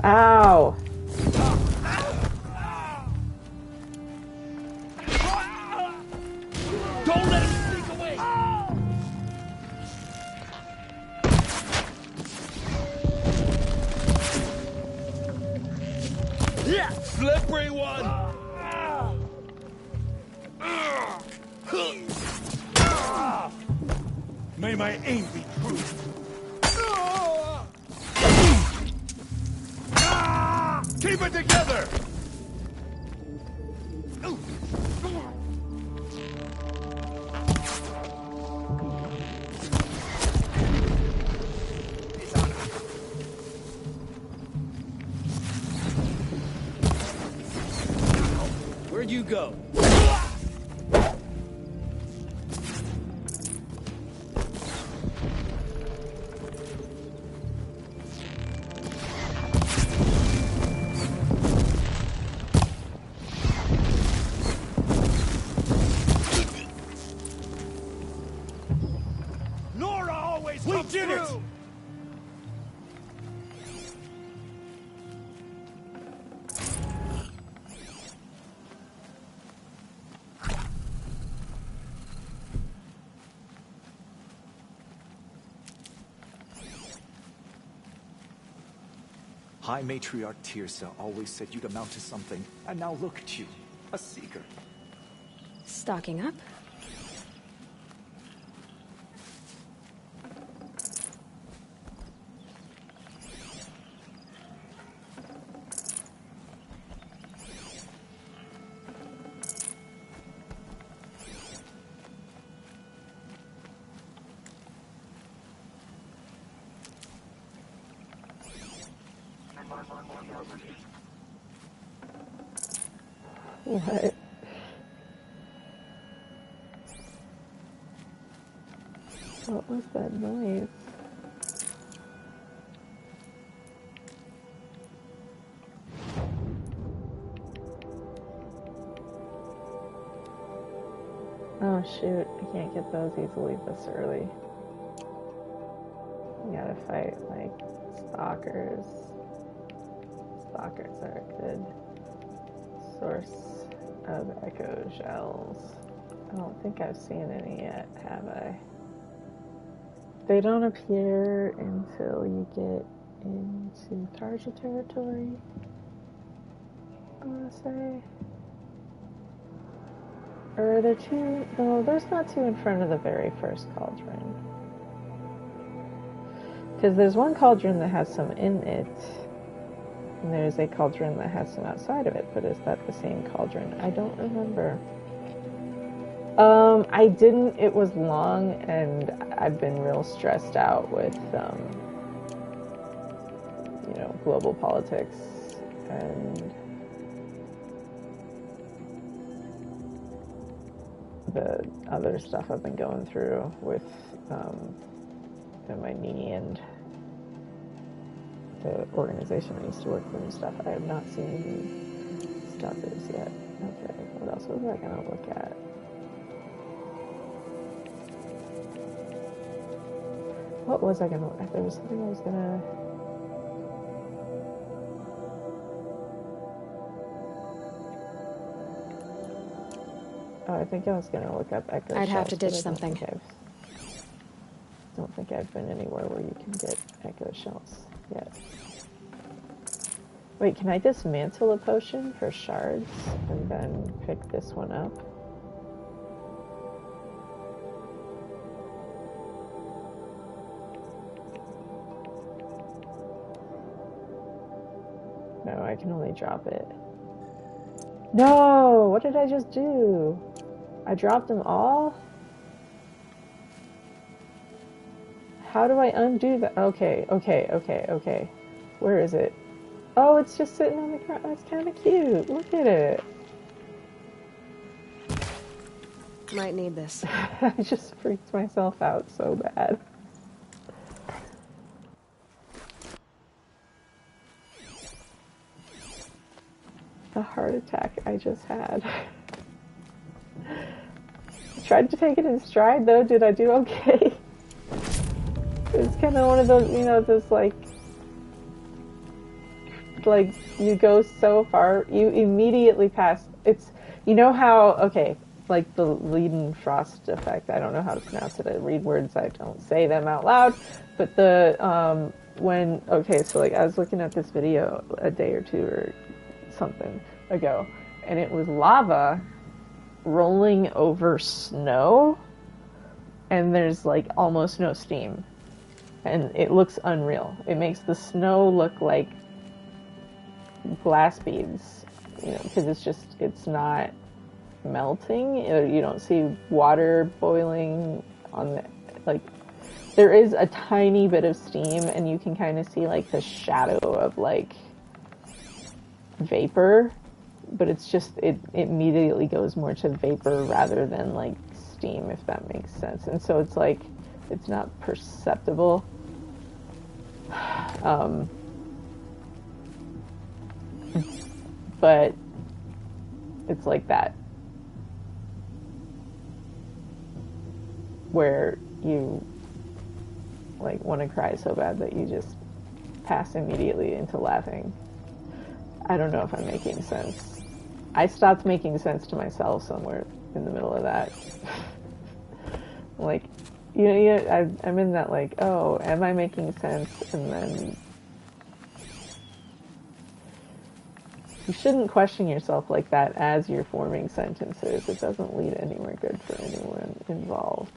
Ow! Don't let him sneak away! Slippery one! May my aim be true. Keep it together! Where'd you go? We did it! High Matriarch Tirsa always said you'd amount to something, and now look at you, a seeker. Stocking up? What? What was that noise? Oh shoot, I can't get those easily this early. You gotta fight, like, stalkers. Stalkers are a good source of echo shells. I don't think I've seen any yet, have I? They don't appear until you get into Tarja territory, I want to say. Or are there two? No, there's not two in front of the very first cauldron. Because there's one cauldron that has some in it, and there's a cauldron that has some outside of it, but is that the same cauldron? I don't remember. I didn't. It was long, and I've been real stressed out with, you know, global politics and the other stuff I've been going through with my knee and the organization I used to work for and stuff. I have not seen any stalkers yet. Okay, what else was I gonna look at? What was I gonna... There was something I was gonna... Oh, I think I was gonna look up echo I'd have shells, to ditch but I something. don't think I've been anywhere where you can get echo shells yet. Wait, can I dismantle a potion for shards and then pick this one up? No, I can only drop it. No! What did I just do? I dropped them all? How do I undo that? Okay. Where is it? Oh, it's just sitting on the ground. That's kind of cute. Look at it. Might need this. I just freaked myself out so bad. The heart attack I just had. I tried to take it in stride though. Did I do okay? It's kind of one of those, you know, just like you go so far, you immediately pass. It's, you know how, okay, like the Leidenfrost effect. I don't know how to pronounce it. I read words, I don't say them out loud. But the, when, okay, so like I was looking at this video a day or two or something ago, and it was lava rolling over snow, and there's like almost no steam. And it looks unreal. It makes the snow look like glass beads, you know, because it's not melting. You don't see water boiling on the, like, there is a tiny bit of steam, and you can kind of see like the shadow of like vapor, but it's just, it immediately goes more to vapor rather than like steam, if that makes sense. And so it's like, it's not perceptible. But it's like that, where you like want to cry so bad that you just pass immediately into laughing. I don't know if I'm making sense. I stopped making sense to myself somewhere in the middle of that. Like, you know, I'm in that like, oh, am I making sense? And then you shouldn't question yourself like that as you're forming sentences. It doesn't lead anywhere good for anyone involved.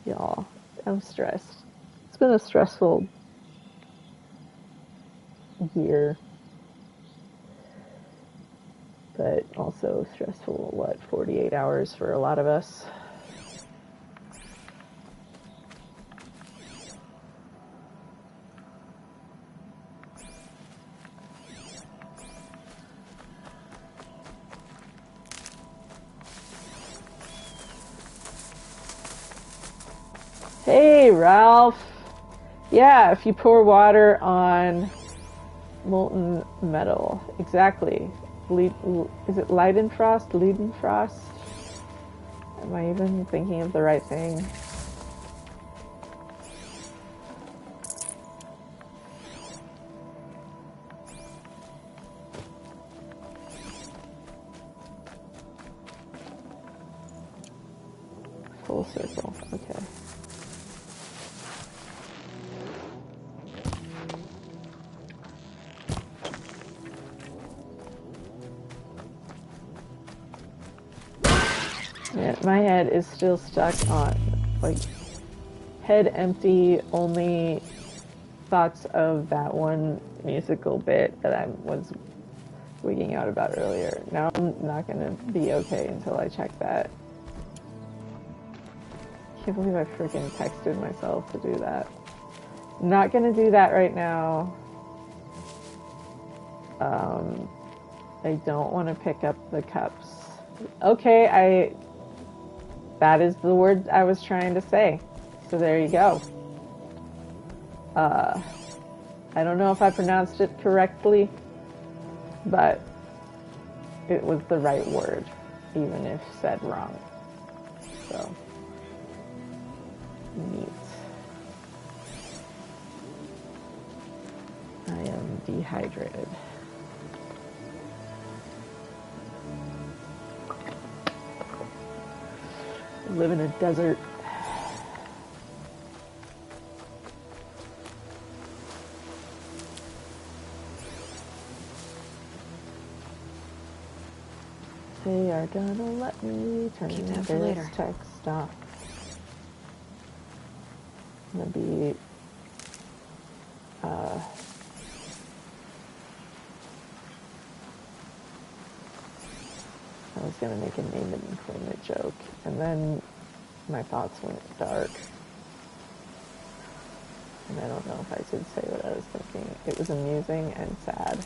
Y'all, I'm stressed. It's been a stressful year. But also stressful, 48 hours for a lot of us. Hey, Ralph. Yeah, if you pour water on molten metal. Exactly. Is it Leidenfrost? Leidenfrost? Am I even thinking of the right thing? Full circle. Okay. Yeah, my head is still stuck on, like, head empty, only thoughts of that one musical bit that I was wigging out about earlier. Now I'm not gonna be okay until I check that. Can't believe I freaking texted myself to do that. Not gonna do that right now. I don't want to pick up the cups. Okay, that is the word I was trying to say. So there you go. I don't know if I pronounced it correctly, but it was the right word, even if said wrong. So, neat. I am dehydrated. I live in a desert. They are gonna let me turn Keep that for this later. text off. I'm gonna be I was gonna make a name it and claim it joke, and then my thoughts went dark. And I don't know if I should say what I was thinking. It was amusing and sad.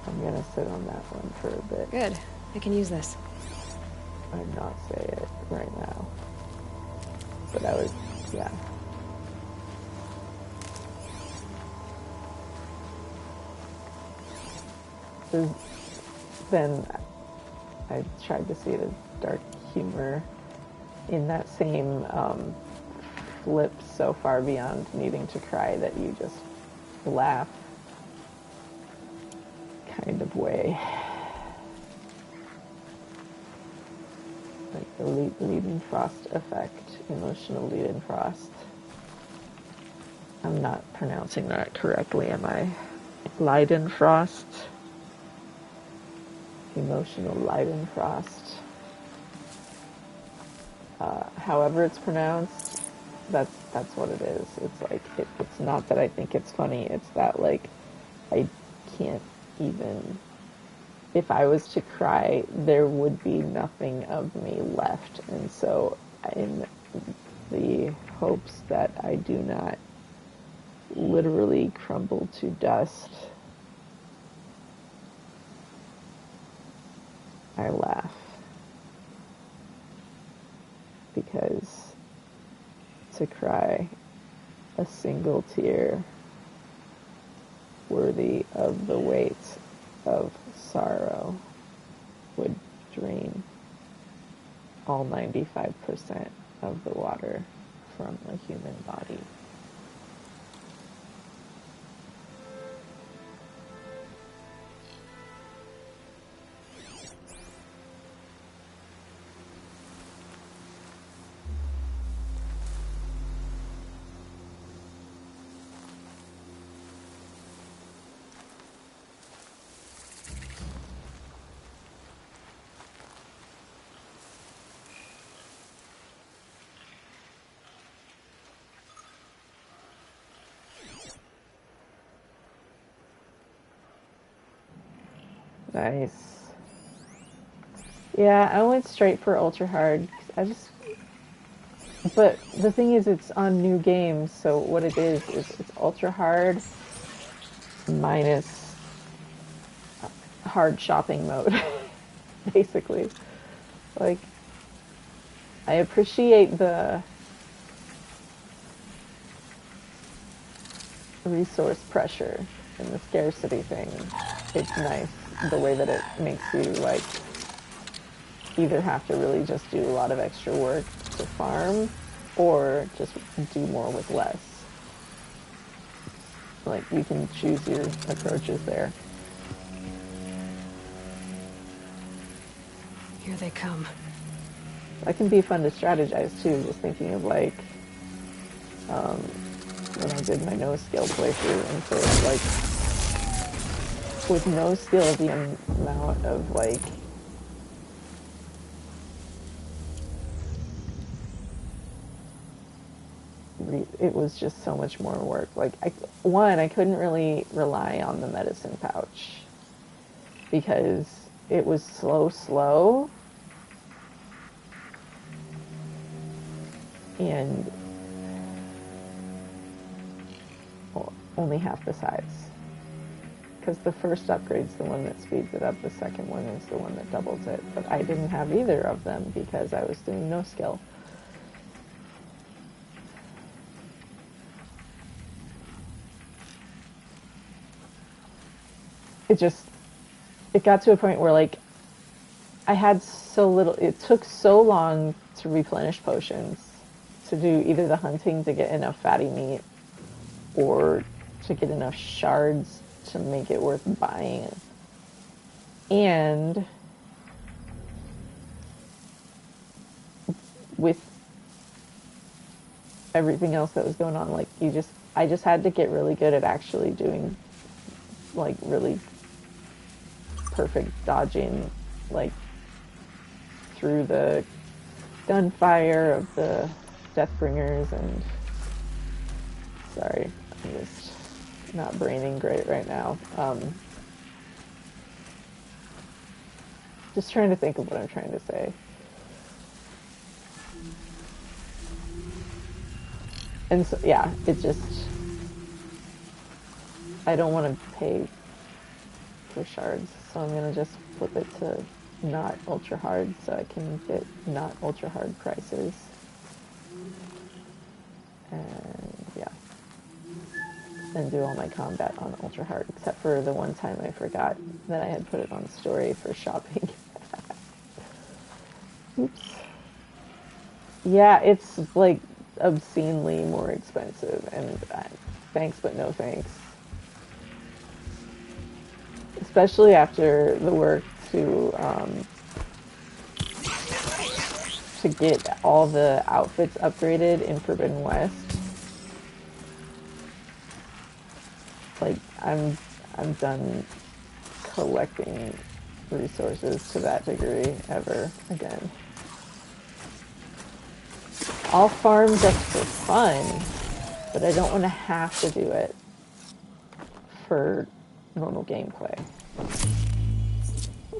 I'm gonna sit on that one for a bit. Good. I can use this. I'd not say it right now. But I was, yeah. Then I tried to see the dark humor in that same flip so far beyond needing to cry that you just laugh kind of way. Like the Leidenfrost effect, emotional Leidenfrost. I'm not pronouncing that correctly, am I? Leidenfrost. Emotional Leidenfrost. However it's pronounced, that's what it is. It's like, it's not that I think it's funny, it's that, like, I can't even, if I was to cry, there would be nothing of me left. And so, in the hopes that I do not literally crumble to dust, I laugh. Because to cry a single tear worthy of the weight of sorrow would drain all 95% of the water from a human body. Nice. Yeah, I went straight for ultra hard. But the thing is, it's on new games, so what it is it's ultra hard minus hard shopping mode, basically. Like, I appreciate the resource pressure and the scarcity thing. It's nice the way that it makes you, like, either have to really just do a lot of extra work to farm or just do more with less. Like, you can choose your approaches there. Here they come. That can be fun to strategize too, just thinking of, like, when I did my no skill playthrough, and so it's like, with no skill, the amount of, like, it was just so much more work. Like, I couldn't really rely on the medicine pouch because it was slow, and only half the size. Because the first upgrade's the one that speeds it up, the second one is the one that doubles it. But I didn't have either of them because I was doing no skill. It got to a point where, like, I had so little, it took so long to replenish potions, to do either the hunting to get enough fatty meat or to get enough shards to make it worth buying. And with everything else that was going on, like I just had to get really good at actually doing like really perfect dodging, like through the gunfire of the Deathbringers. And sorry, I'm just not braining great right now. Just trying to think of what I'm trying to say. And so, yeah, it just, I don't want to pay for shards, so I'm going to just flip it to not ultra hard so I can get not ultra hard prices. And yeah. And do all my combat on ultra hard, except for the one time I forgot that I had put it on story for shopping. Oops. Yeah, it's like obscenely more expensive, and thanks but no thanks. Especially after the work to get all the outfits upgraded in Forbidden West. Like I'm done collecting resources to that degree ever again. I'll farm just for fun, but I don't want to have to do it for normal gameplay.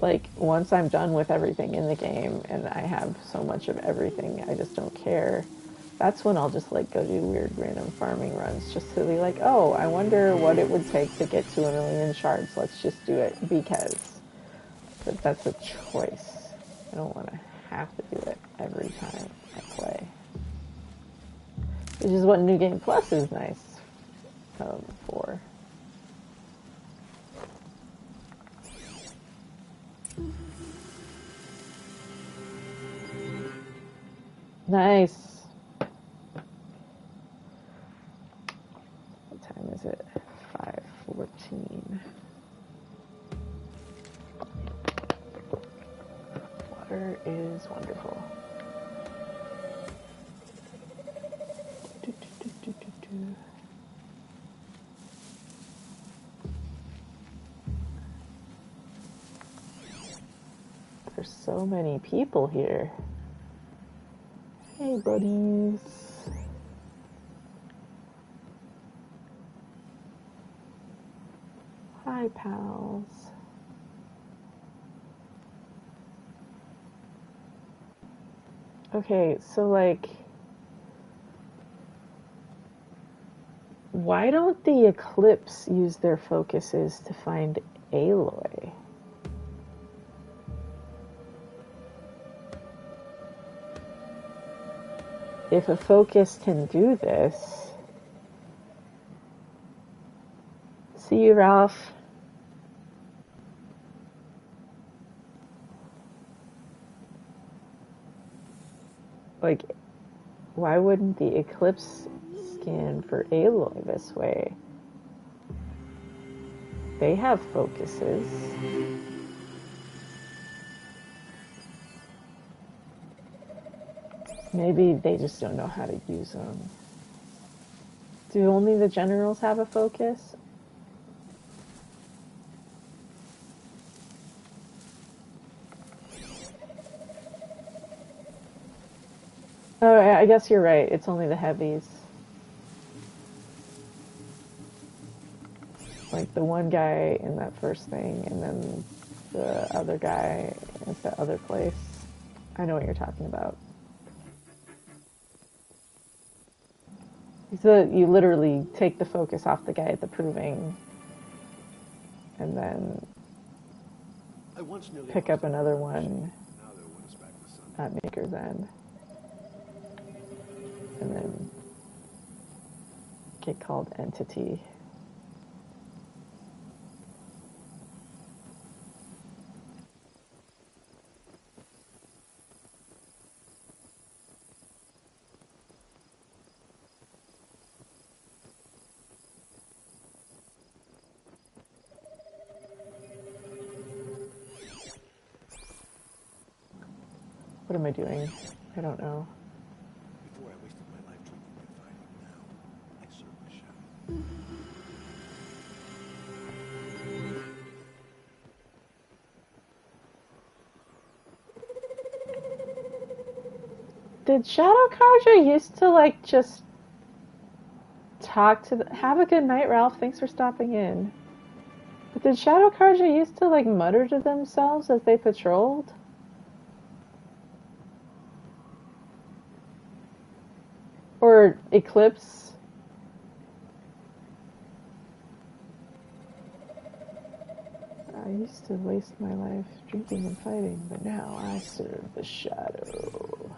Like, once I'm done with everything in the game and I have so much of everything, I just don't care. That's when I'll just, like, go do weird random farming runs just to be like, oh, I wonder what it would take to get to 1,000,000 shards. Let's just do it because. But that's a choice. I don't want to have to do it every time I play. Which is what New Game Plus is nice for. Nice. What time is it? 5:14. Water is wonderful. There's so many people here. Hey, buddies. Hi, pals. Okay, so, like, why don't the Eclipse use their focuses to find Aloy? If a focus can do this... See you, Ralph. Like, why wouldn't the Eclipse scan for Aloy this way? They have focuses. Maybe they just don't know how to use them. Do only the generals have a focus? Oh, I guess you're right. It's only the heavies. Like the one guy in that first thing, and then the other guy at the other place. I know what you're talking about. So you literally take the focus off the guy at the proving, and then pick up another one at Maker's End. And then get called Entity. What am I doing? I don't know. Before I wasted my life trying to find him now, I served the shadow. Did Shadow Carja used to, like, just talk to the... Have a good night, Ralph. Thanks for stopping in. But did Shadow Carja used to, like, mutter to themselves as they patrolled? Or Eclipse? I used to waste my life drinking and fighting, but now I serve the shadow.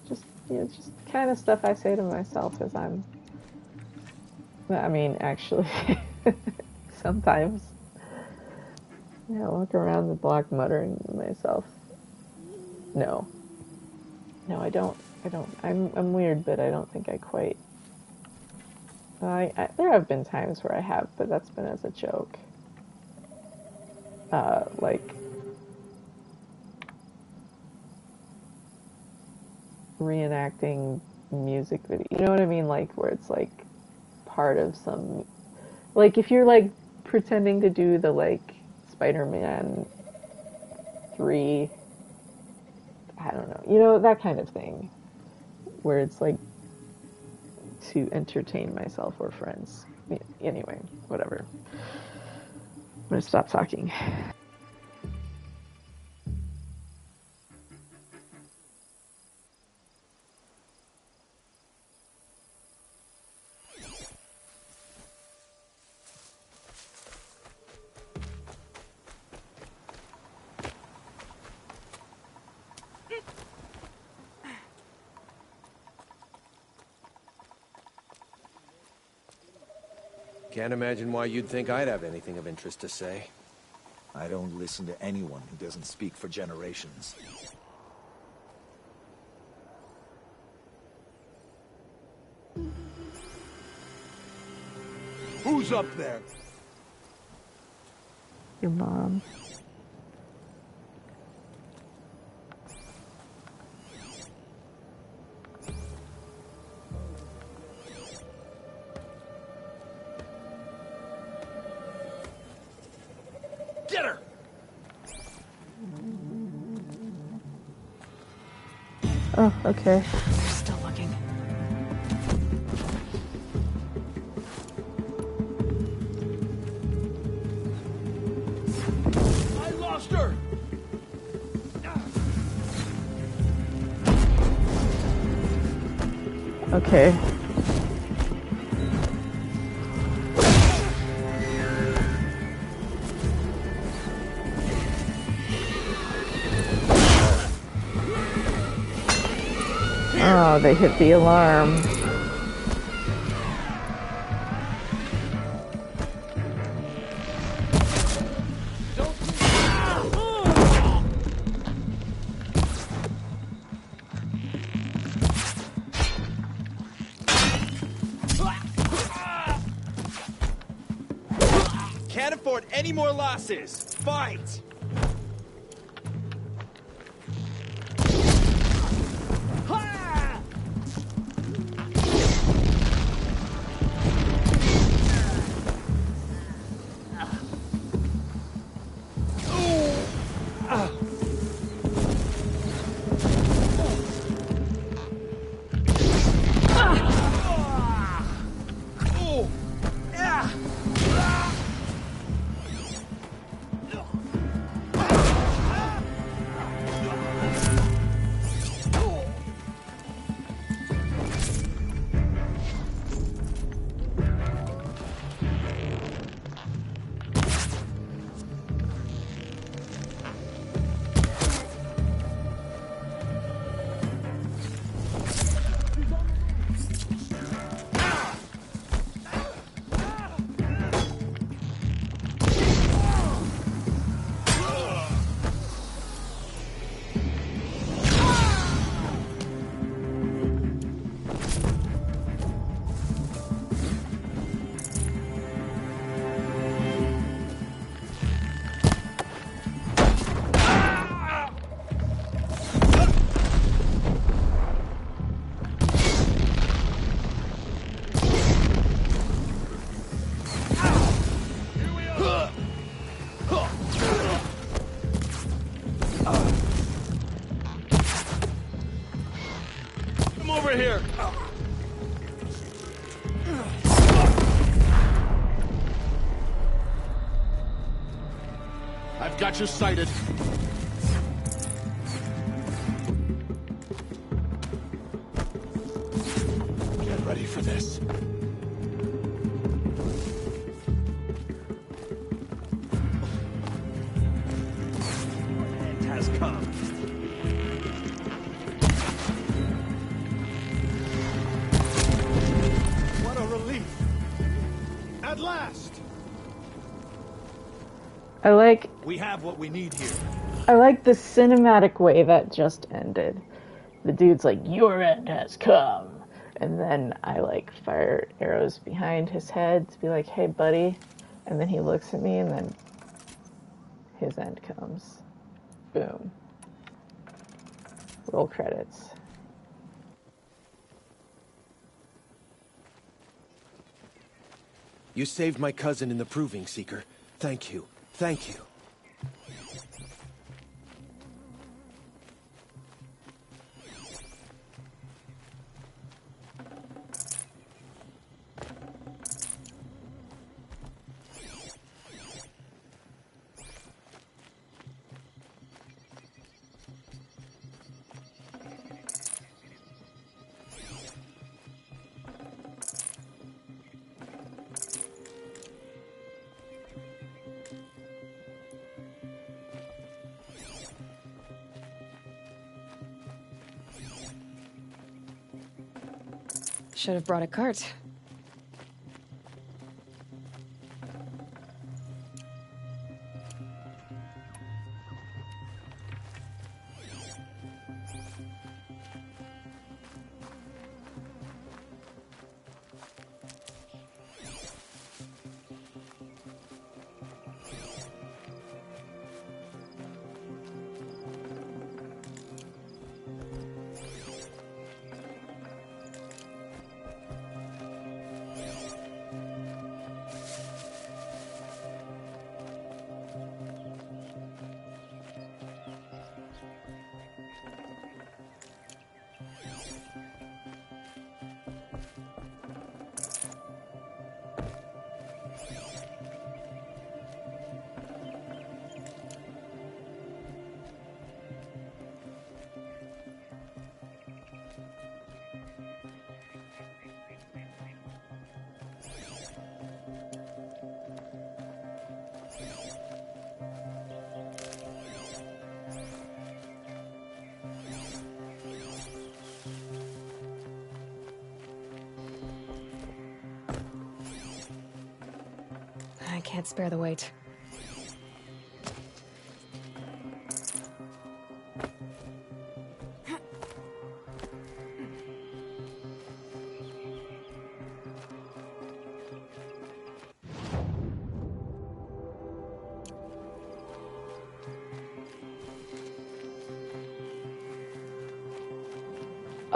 Just, you know, just kind of stuff I say to myself as I mean, actually, sometimes. Yeah, I walk around the block muttering to myself. No, I don't. I'm weird, but I don't think I quite. There have been times where I have, but that's been as a joke. Like reenacting music video. You know what I mean? Like where it's like part of some, like if you're like pretending to do the like Spider-Man 3, I don't know, you know, that kind of thing, where it's like to entertain myself or friends. Anyway, whatever. I'm gonna stop talking. Can't imagine why you'd think I'd have anything of interest to say. I don't listen to anyone who doesn't speak for generations. Who's up there? Your mom. Get her! Oh, okay. They're still looking. I lost her! Okay. Oh, they hit the alarm. Can't afford any more losses. Fight! of here! I've got you sighted. Get ready for this. It has come. What a relief! At last! We have what we need here. I like the cinematic way that just ended. The dude's like, your end has come. And then I like fire arrows behind his head to be like, hey buddy. And then he looks at me and then his end comes. Boom. Roll credits. You saved my cousin in the Proving Seeker. Thank you. Thank you. Should have brought a cart. I can't spare the weight.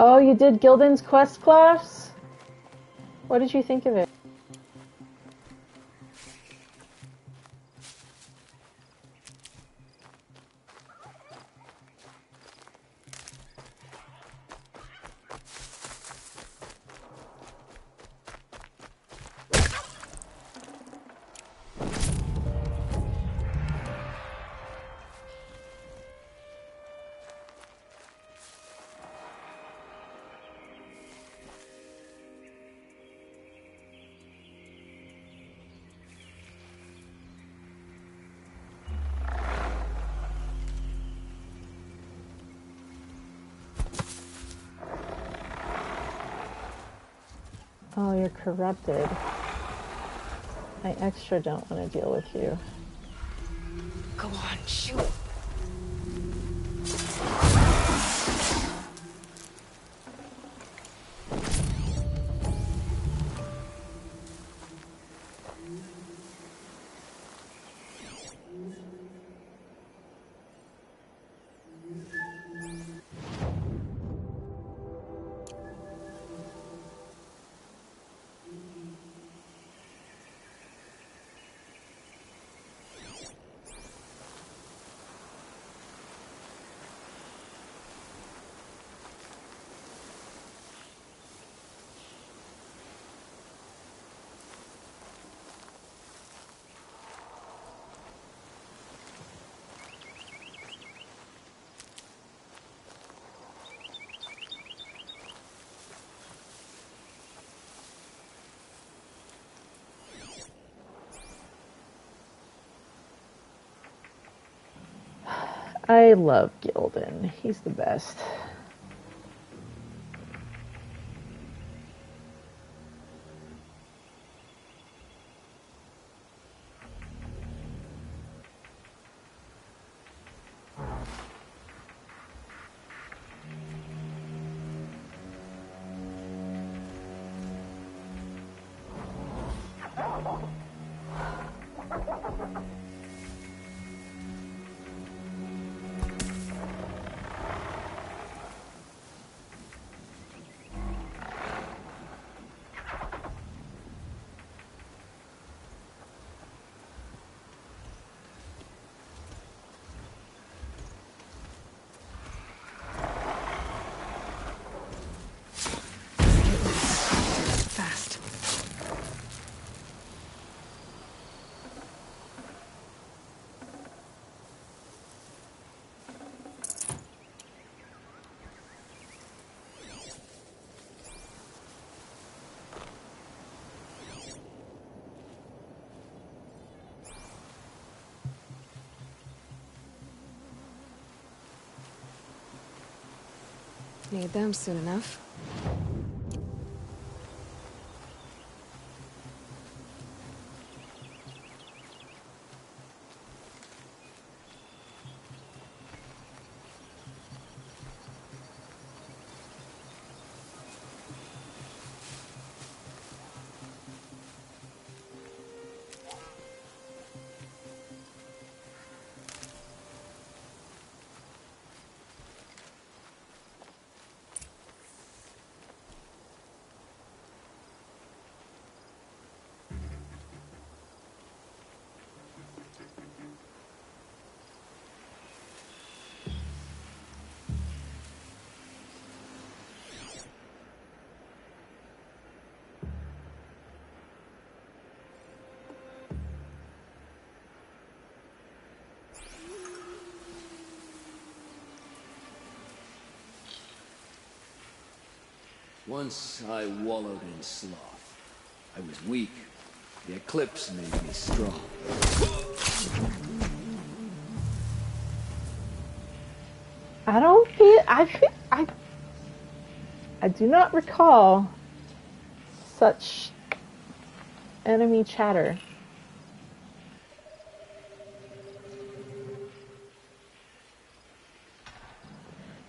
Oh, you did Gildan's quest class? What did you think of it? Oh, you're corrupted. I extra don't want to deal with you. Go on, shoot. I love Gildan. He's the best. Fast. Need them soon enough. Once I wallowed in sloth. I was weak. The eclipse made me strong. I do not recall such enemy chatter.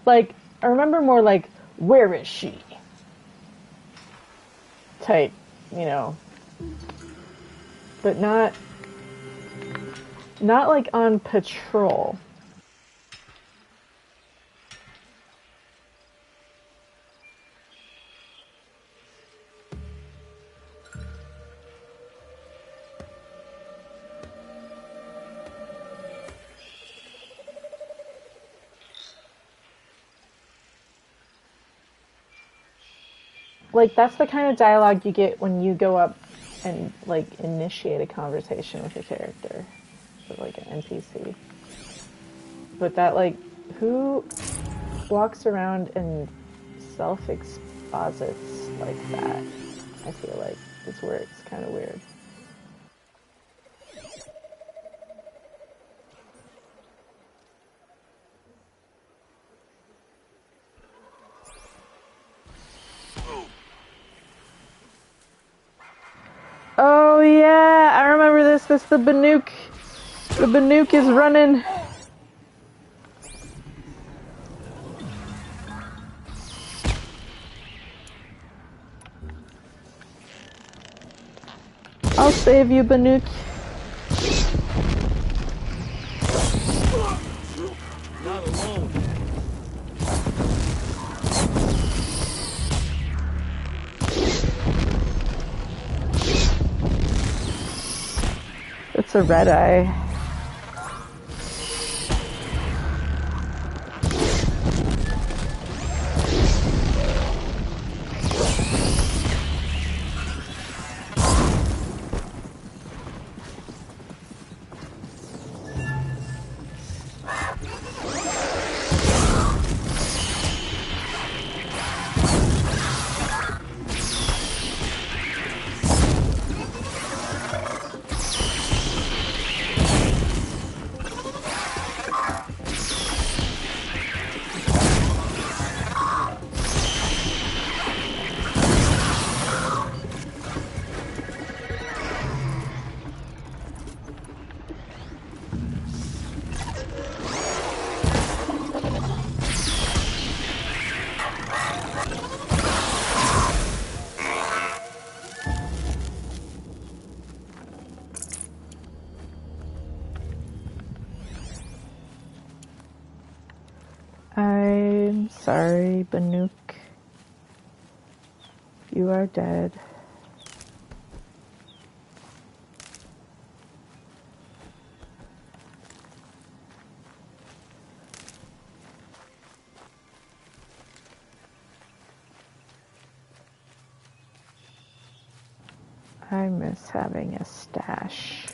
Like, I remember more like, where is she? Type, you know. But not like on patrol. Like, that's the kind of dialogue you get when you go up and, like, initiate a conversation with a character. With, like, an NPC. But that, like, who walks around and self-exposits like that? I feel like is where it's kind of weird. Oh yeah, I remember this. This the Banuk. The Banuk is running. I'll save you, Banuk. Not alone. It's a red eye. I'm sorry, Banuk. You are dead. I miss having a stash.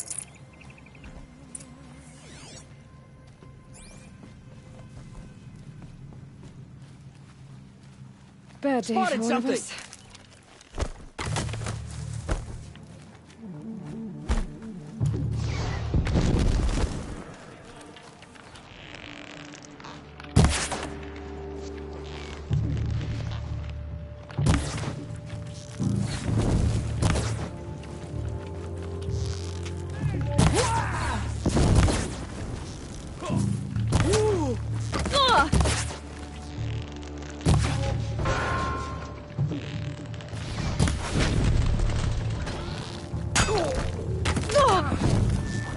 Bad day for one of us.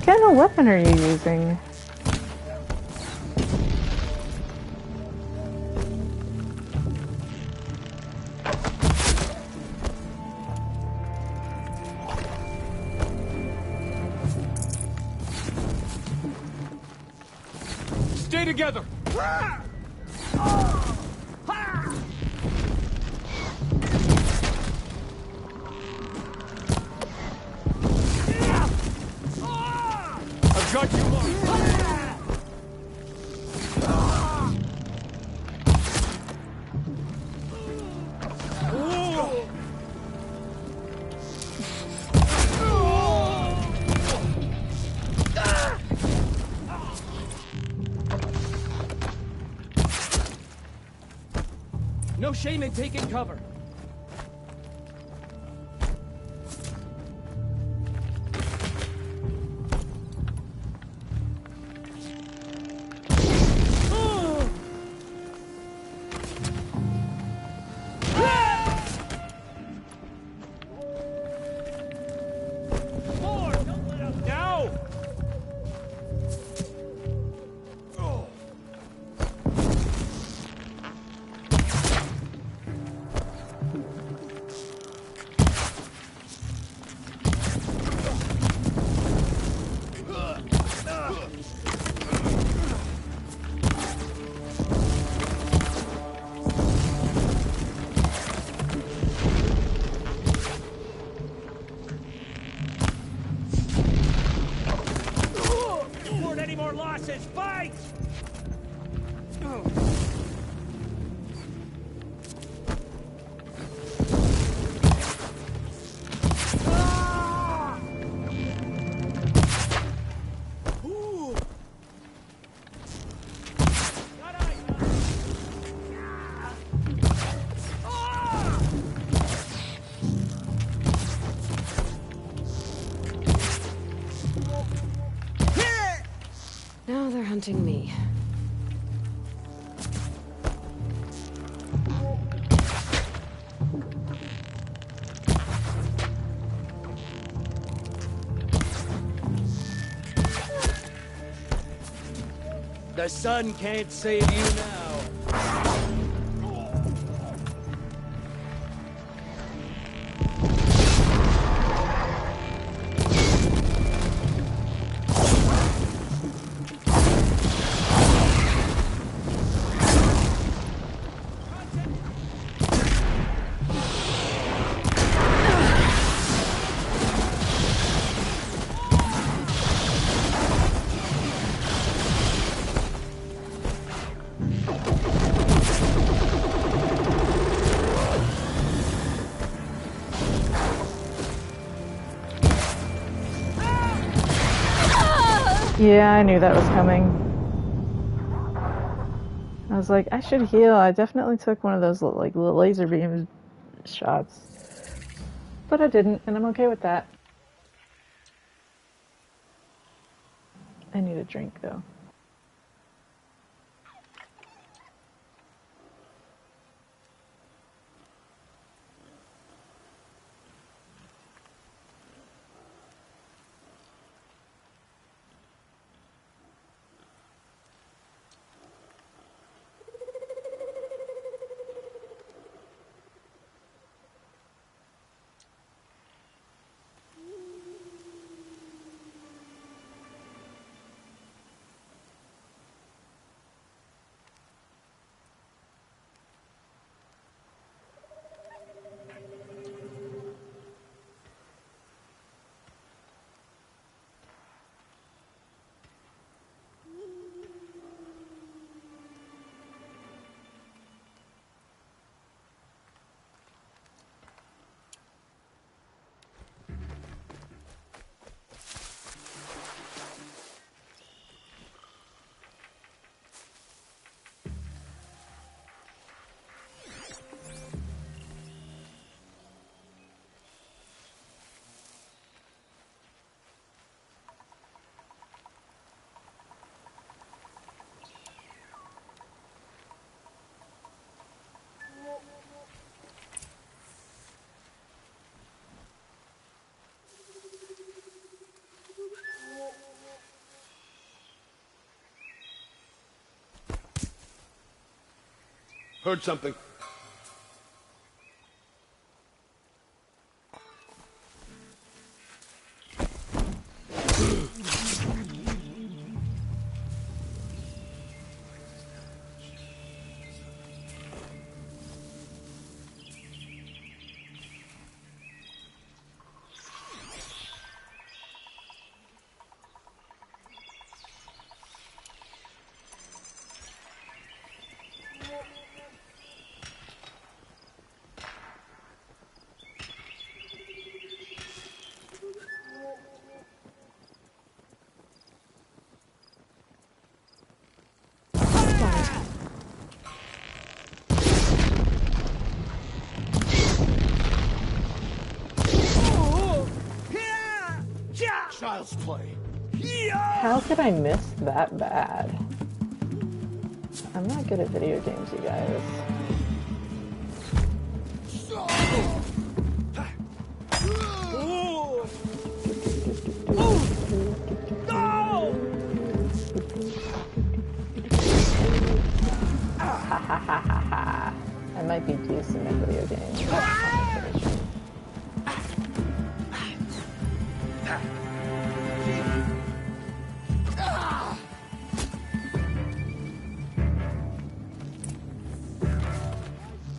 What kind of weapon are you using? Stay together! I've got you marked! No shame in taking cover. Now they're hunting me. The sun can't save you now. Yeah, I knew that was coming. I was like, I should heal. I definitely took one of those like laser beam shots. But I didn't, and I'm okay with that. I need a drink though. Heard something. Child's play. How could I miss that bad? I'm not good at video games, you guys. I might be decent at video games.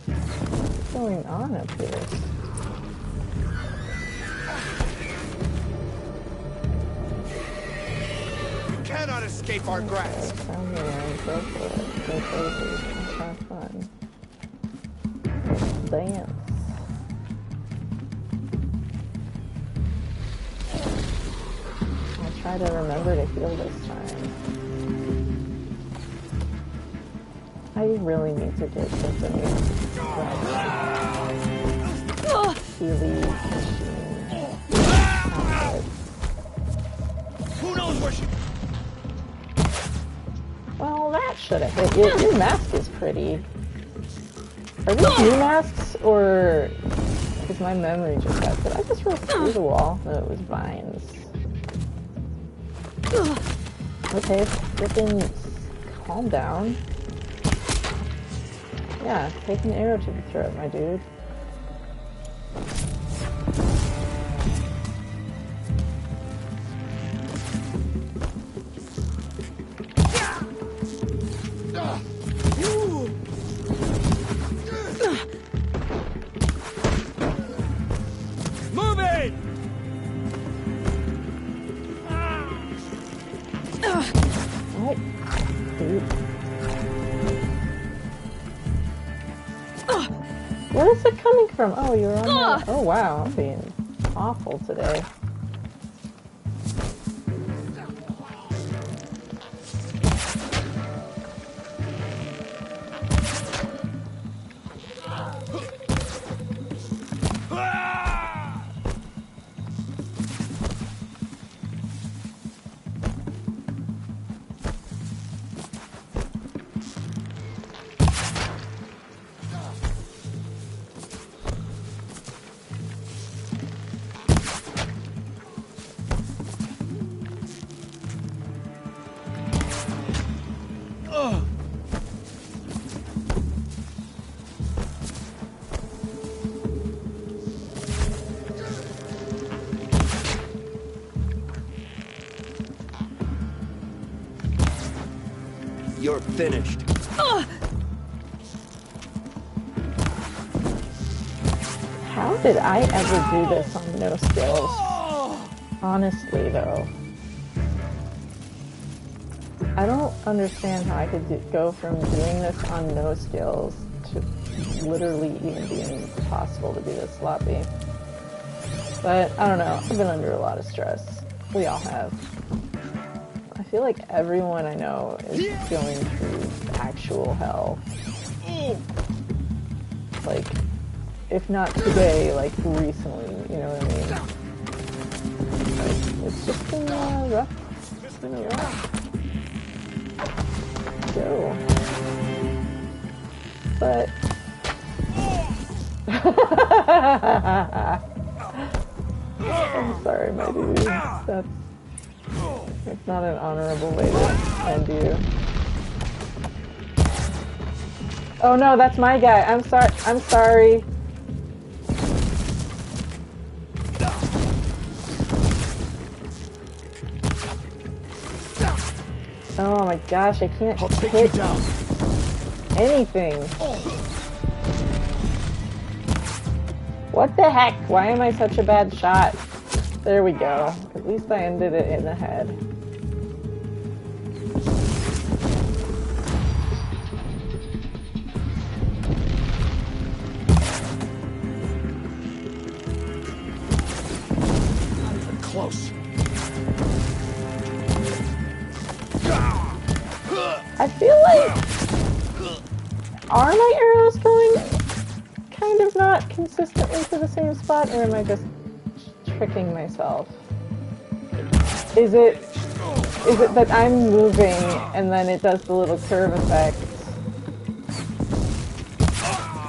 What's going on up here? You cannot escape our grasp. Sound around, go for it. Go crazy. Let's have fun. Let's dance. I'll try to remember to heal this time. I really need to get something healy machine. Who knows where she... Well, that should have hit. Your mask is pretty. Are these new masks, or... Because my memory just got good. I just rolled through the wall. No, it was vines. Okay, freaking calm down. Yeah, take an arrow to the throat, my dude. Moving! What? Dude. Where is it coming from? Oh, you're on the... Oh, wow, I'm being awful today. You're finished. How did I ever do this on no skills? Honestly, though. I don't understand how I could go from doing this on no skills to literally even being possible to be this sloppy. But, I don't know. I've been under a lot of stress. We all have. I feel like everyone I know is going through actual hell. Like, if not today, like recently, you know what I mean? Like, it's just been rough. It's been a rough go. But... I'm sorry, my dude. That's not an honorable way to end you. Oh no, that's my guy. I'm sorry. I'm sorry. Oh my gosh, I can't hit anything. What the heck? Why am I such a bad shot? There we go. At least I ended it in the head. Not even close. I feel like... Are my arrows going kind of not consistently to the same spot, or am I just tricking myself? Is it that I'm moving and then it does the little curve effect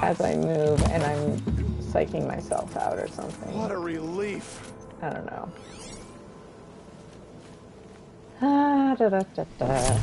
as I move and I'm psyching myself out or something? What a relief. I don't know. Ah, da da da da.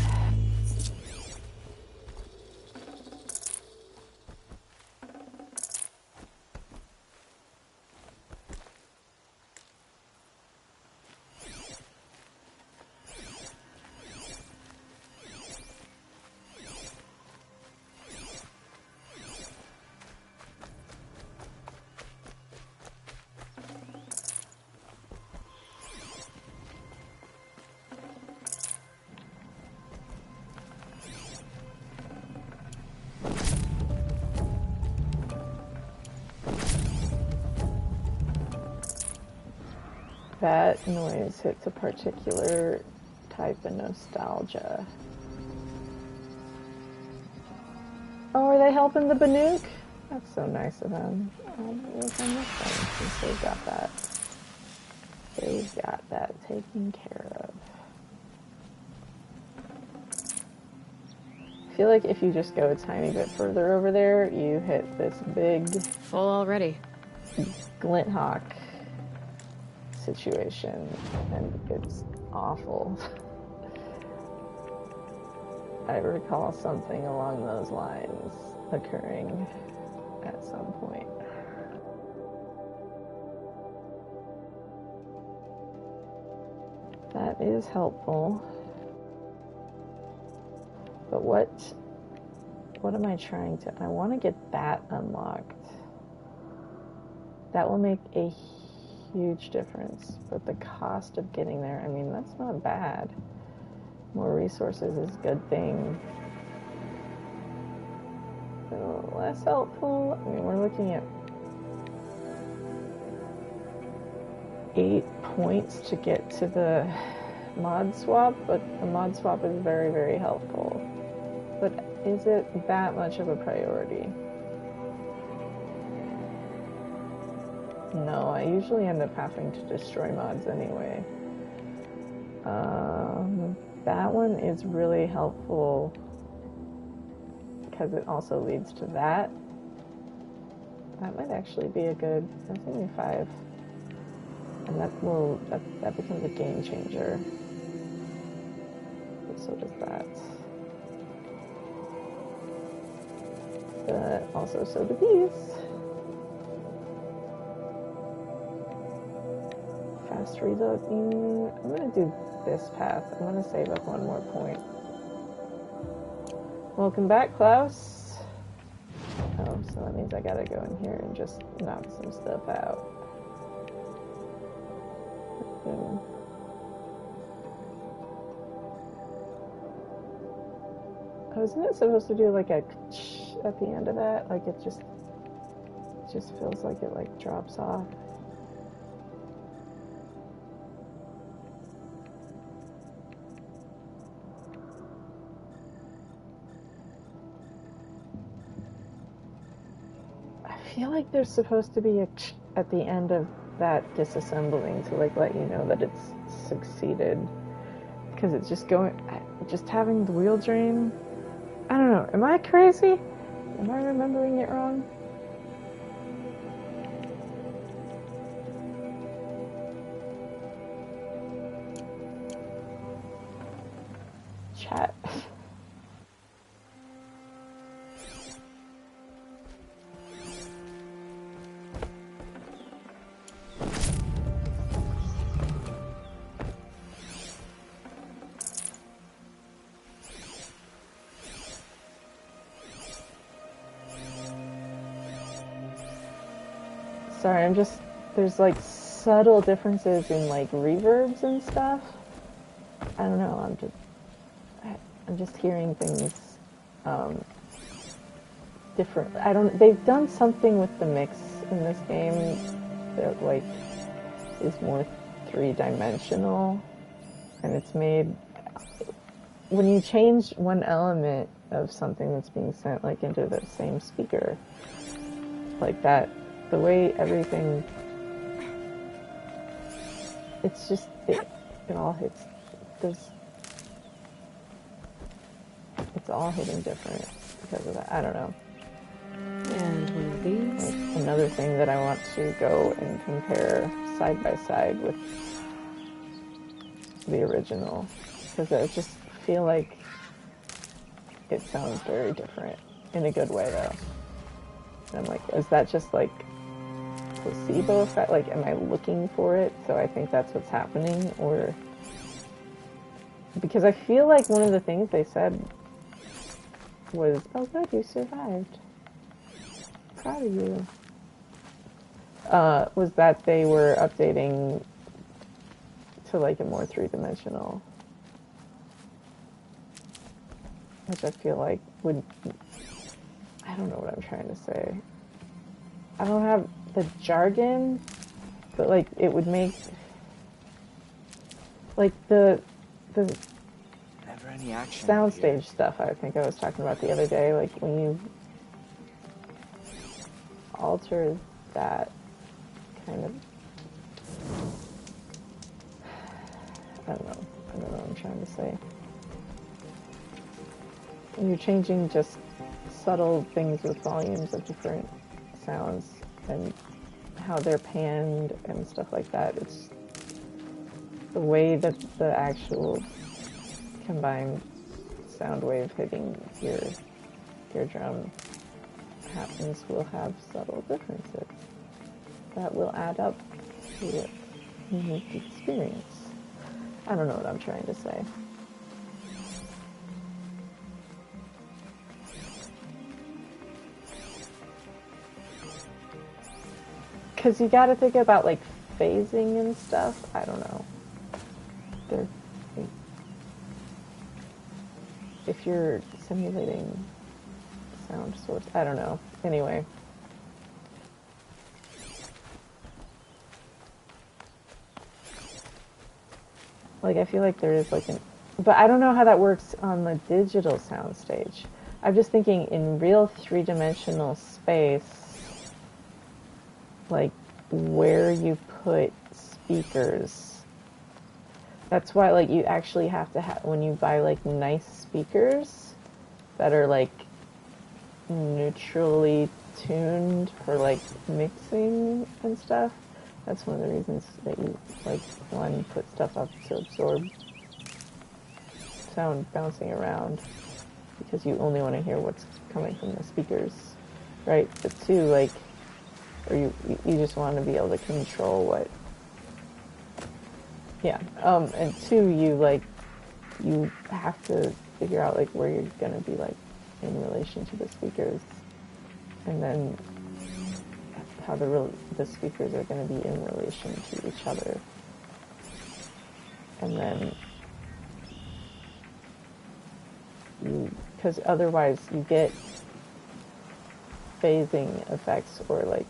That noise hits a particular type of nostalgia. Oh, are they helping the Banuk? That's so nice of them. I'll work on this one since they've got that. They've got that taken care of. I feel like if you just go a tiny bit further over there, you hit this big... Full already. Glint Hawk situation, and it's awful. I recall something along those lines occurring at some point. That is helpful. But what am I trying to... I want to get that unlocked. That will make a huge difference, but the cost of getting there, I mean, that's not bad. More resources is a good thing. So less helpful. I mean, we're looking at 8 points to get to the mod swap, but the mod swap is very, very helpful. But is it that much of a priority? No, I usually end up having to destroy mods anyway. That one is really helpful because it also leads to that. That might actually be a good... That's only 5. And that becomes a game changer. But so does that. But also so do these. Fast reload. I'm gonna do this path. I'm gonna save up 1 more point. Welcome back, Klaus. Oh, so that means I gotta go in here and just knock some stuff out. Boom. Oh, isn't it supposed to do like a at the end of that? Like it just feels like it like drops off. I feel like there's supposed to be a at the end of that disassembling to like let you know that it's succeeded, because it's just just having the wheel drain. I don't know. Am I crazy? Am I remembering it wrong? Chat. Sorry, there's like subtle differences in like reverbs and stuff. I don't know, I'm just hearing things, different. They've done something with the mix in this game that like is more three-dimensional, and it's made, when you change one element of something that's being sent like into the same speaker, like that, the way everything, it's just, it all hits, it's all hitting different because of that. I don't know. And one of these. Like another thing that I want to go and compare side by side with the original, because I just feel like it sounds very different in a good way, though. And I'm like, is that just like placebo effect? Like, am I looking for it? So I think that's what's happening, or because I feel like one of the things they said was, "Oh, good, you survived. Proud of you." Was that they were updating to like a more three-dimensional, which I feel like would, I don't know what I'm trying to say. I don't have the jargon, but like it would make like the Never any action soundstage stuff I think I was talking about the other day, like when you alter that kind of, I don't know what I'm trying to say. When you're changing just subtle things with volumes of different sounds and how they're panned and stuff like that, it's the way that the actual combined sound wave hitting your eardrum happens will have subtle differences that will add up to a unique experience. I don't know what I'm trying to say. Because you gotta think about like phasing and stuff. I don't know. If you're simulating sound source, I don't know. Anyway. Like, I feel like there is like but I don't know how that works on the digital soundstage. I'm just thinking in real three-dimensional space, like where you put speakers. That's why like you actually have to have, when you buy like nice speakers that are like neutrally tuned for like mixing and stuff, that's one of the reasons that you like one put stuff up to absorb sound bouncing around, because you only want to hear what's coming from the speakers, right? But two, like, or you just want to be able to control what, yeah. And two, you have to figure out like where you're gonna be like in relation to the speakers, and then how the speakers are going to be in relation to each other, and then because otherwise you get phasing effects, or like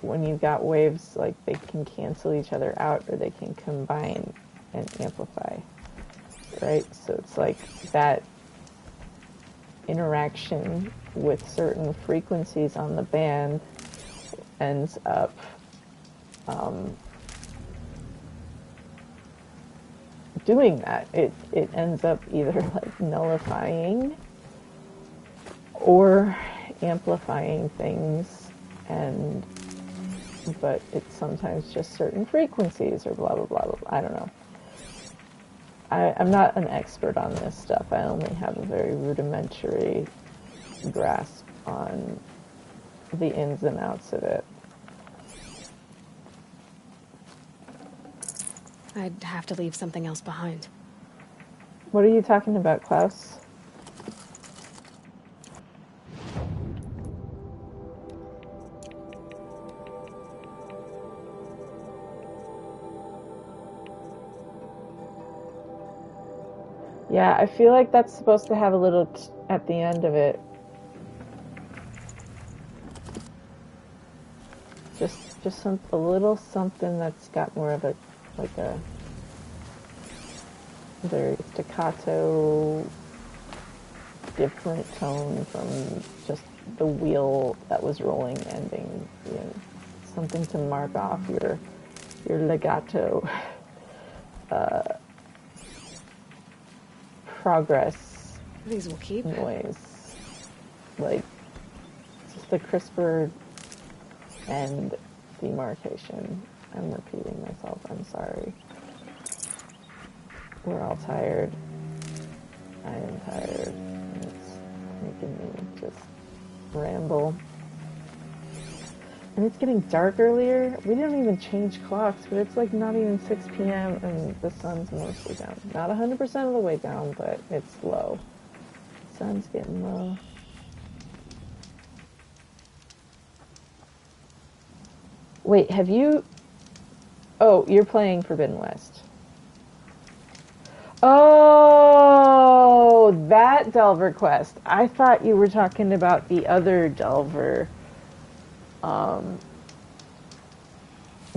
when you've got waves, like they can cancel each other out or they can combine and amplify, right? So it's like that interaction with certain frequencies on the band ends up doing that. It ends up either like nullifying or amplifying things, but it's sometimes just certain frequencies or blah blah blah blah. I don't know. I'm not an expert on this stuff. I only have a very rudimentary grasp on the ins and outs of it. I'd have to leave something else behind. What are you talking about, Klaus? Yeah, I feel like that's supposed to have a little at the end of it. Just a little something that's got more of a, like a very staccato, different tone from just the wheel that was rolling ending. You know, something to mark off your legato progress. These will keep. Noise. Like, just a crisper end demarcation. I'm repeating myself, I'm sorry. We're all tired. I am tired. And it's making me just ramble. And it's getting dark earlier. We didn't even change clocks, but it's like not even 6 p.m. and the sun's mostly down. Not 100% of the way down, but it's low. The sun's getting low. Wait, have you... Oh, you're playing Forbidden West. Oh, that Delver quest. I thought you were talking about the other Delver,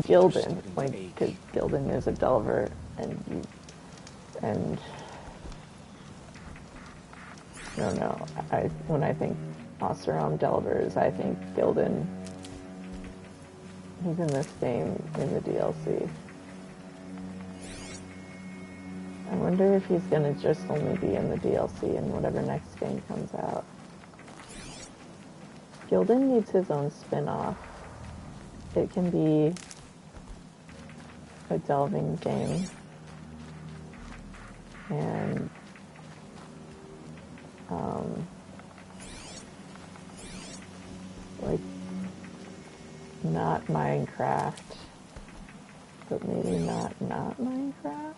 Gildan. Like, because Gildan is a Delver, and no, when I think Oseram Delvers, I think Gildan. He's in this game in the DLC. I wonder if he's gonna just only be in the DLC in whatever next game comes out. Gildan needs his own spin-off. It can be a delving game. And like, not Minecraft, but maybe not Minecraft?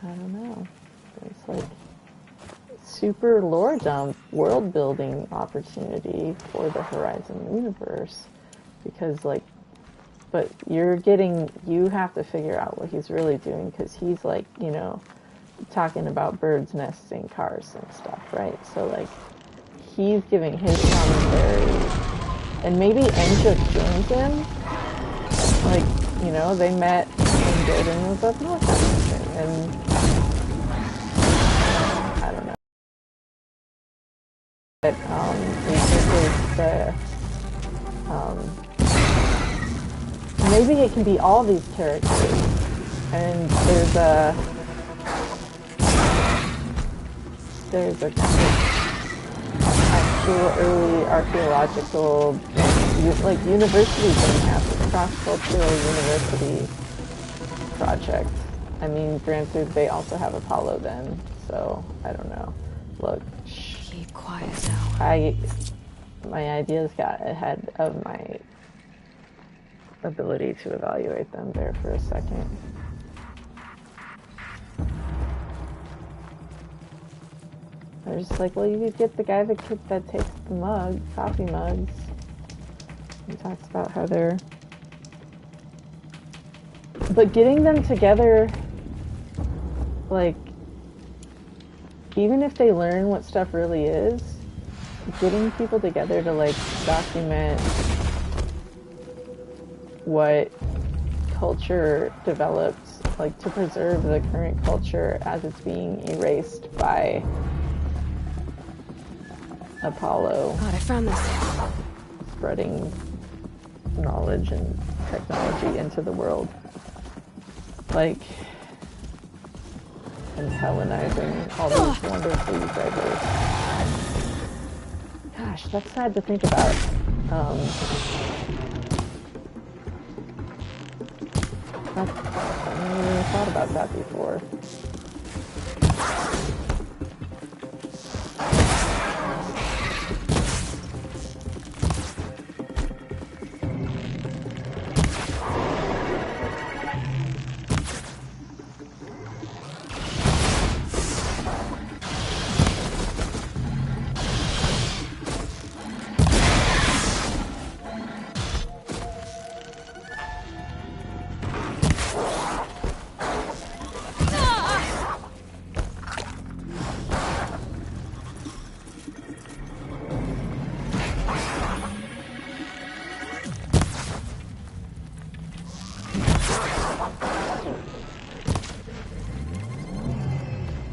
I don't know. It's like super lore dump, world building opportunity for the Horizon universe. Because like, but you have to figure out what he's really doing, because he's like, you know, talking about birds nesting cars and stuff, right? So like, he's giving his commentary, and maybe Enjo joins him. Like, you know, they met when Gildan was up north or something, and I don't know. But maybe it can be all these characters, and there's a actual early archaeological, like, university thing happening, cross-cultural university project. I mean, granted, they also have Apollo then, so I don't know. Look, keep quiet now. My ideas got ahead of my ability to evaluate them there for a second. I was just like, well, you could get the guy that takes the coffee mugs. He talks about how they're... But getting them together, like, even if they learn what stuff really is, getting people together to, like, document what culture develops, like, to preserve the current culture as it's being erased by Apollo. God, I found this. Spreading knowledge and technology into the world. Like, and Hellenizing all these wonderfully diverse. Gosh, that's sad to think about. I never really thought about that before.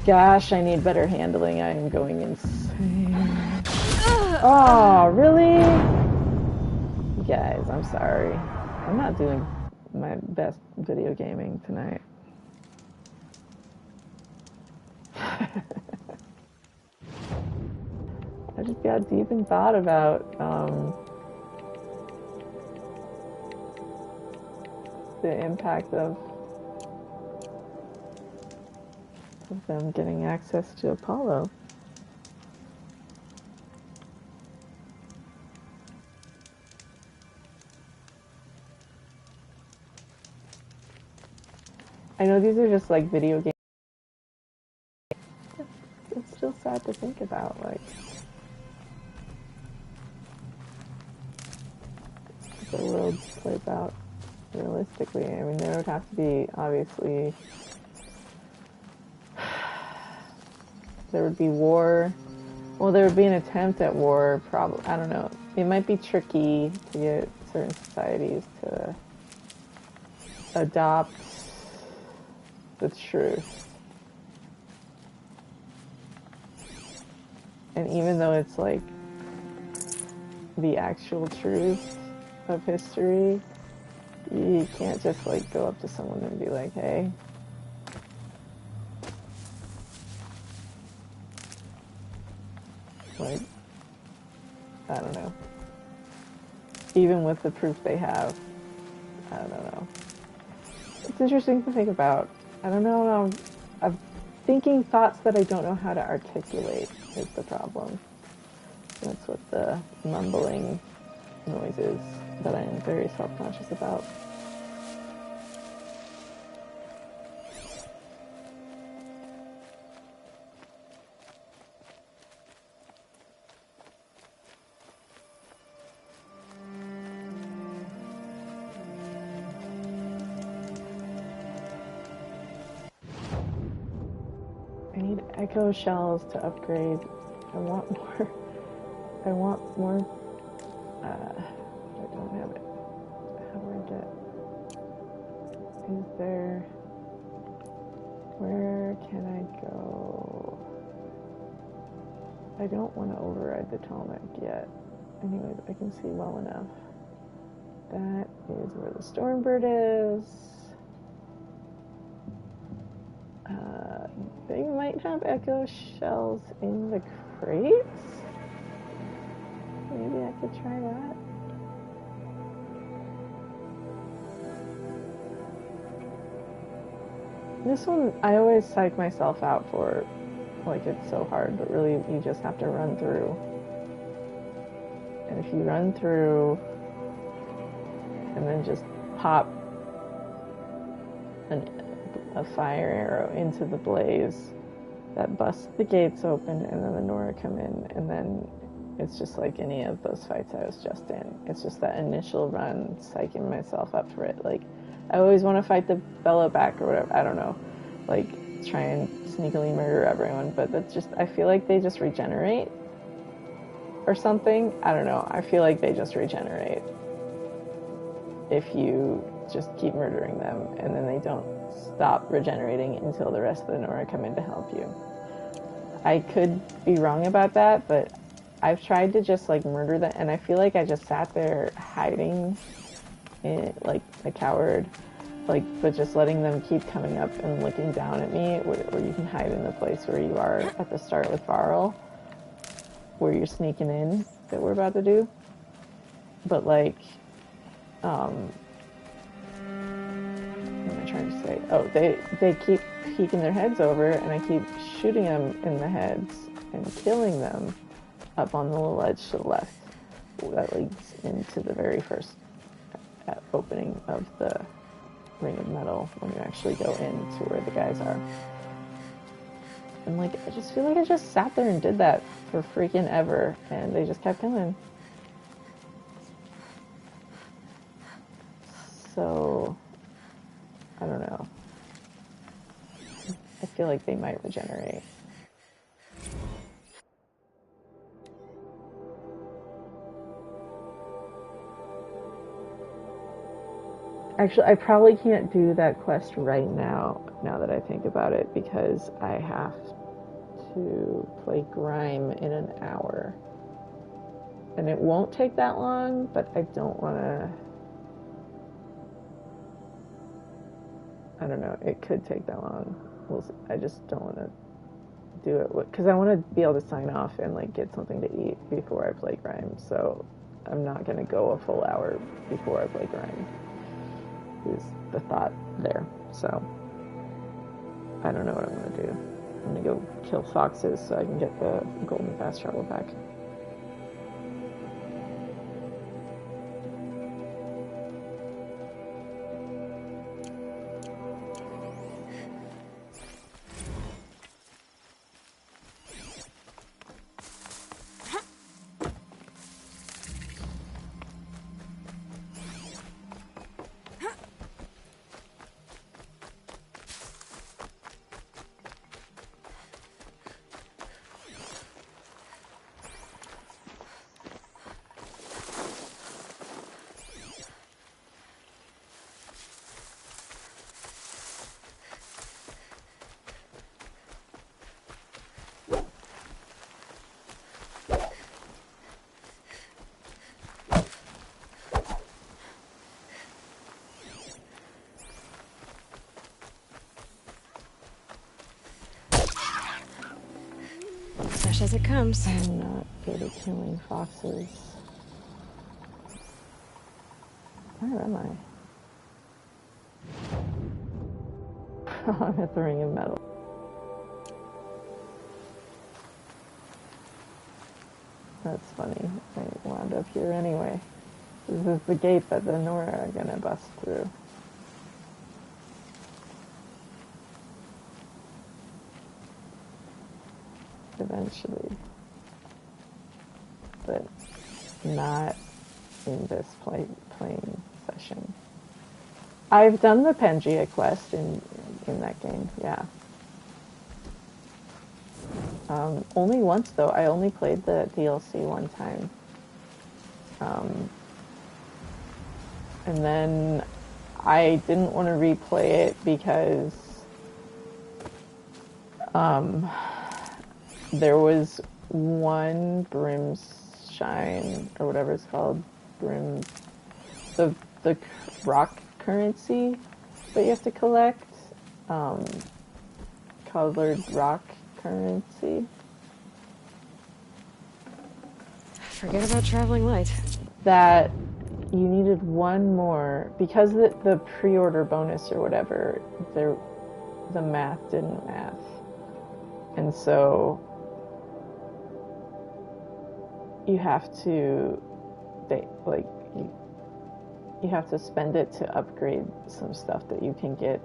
gosh, I need better handling. I am going insane. Oh, really? You guys, I'm sorry. I'm not doing my best video gaming tonight. I just got deep in thought about the impact of them getting access to Apollo. I know these are just like video games. It's still sad to think about, like, the world plays out realistically. I mean, there would have to be, obviously, there would be war. Well, there would be an attempt at war, probably. I don't know. It might be tricky to get certain societies to adopt the truth. And even though it's like the actual truth of history, you can't just like go up to someone and be like, hey, like, I don't know. Even with the proof they have, I don't know. It's interesting to think about. I don't know. I'm thinking thoughts that I don't know how to articulate is the problem. That's what the mumbling noise is that I am very self-conscious about. I need echo shells to upgrade. I want more. I want more. I don't have it. How do I get? Is there? Where can I go? I don't want to override the tonic yet. Anyways, I can see well enough. That is where the Stormbird is. They might have echo shells in the crates. Maybe I could try that. This one, I always psych myself out for, like, it's so hard, but really you just have to run through. And if you run through and then just pop a fire arrow into the blaze, that busts the gates open, and then the Nora come in, and then it's just like any of those fights I was just in. It's just that initial run, psyching myself up for it. Like, I always want to fight the Bella back or whatever. I don't know. Like, try and sneakily murder everyone, but that's just, I feel like they just regenerate or something. I don't know. I feel like they just regenerate if you just keep murdering them, and then they don't stop regenerating until the rest of the Nora come in to help you. I could be wrong about that, but I've tried to just like murder them, and I feel like I just sat there hiding like a coward, like, but just letting them keep coming up and looking down at me, where you can hide in the place where you are at the start with Varl, where you're sneaking in, that we're about to do. But like, what am I trying to say? Oh, they keep peeking their heads over, and I keep shooting them in the heads and killing them up on the little ledge to the left. That leads into the very first opening of the ring of metal when you actually go into where the guys are. And like, I just feel like I just sat there and did that for freaking ever, and they just kept coming. So, I don't know. I feel like they might regenerate. Actually, I probably can't do that quest right now that I think about it, because I have to play Grime in an hour. And it won't take that long, but I don't want to... I don't know, it could take that long. I just don't want to do it, because I want to be able to sign off and like get something to eat before I play Grime, so I'm not going to go a full hour before I play Grime, is the thought there. So I don't know what I'm going to do. I'm going to go kill foxes so I can get the golden fast travel pack. Fresh as it comes. I'm not good at killing foxes. Where am I? I'm at the Ring of Metal. That's funny. I wound up here anyway. This is the gate that the Nora are gonna bust through. Eventually. But not in this playing session. I've done the Pangea quest in that game, yeah. Only once though. I only played the DLC one time. And then I didn't want to replay it because there was one Brimshine, or whatever it's called, the rock currency that you have to collect, colored rock currency. Forget about traveling light. That you needed one more, because the pre-order bonus or whatever, the math didn't math. And so you have to, you have to spend it to upgrade some stuff that you can get,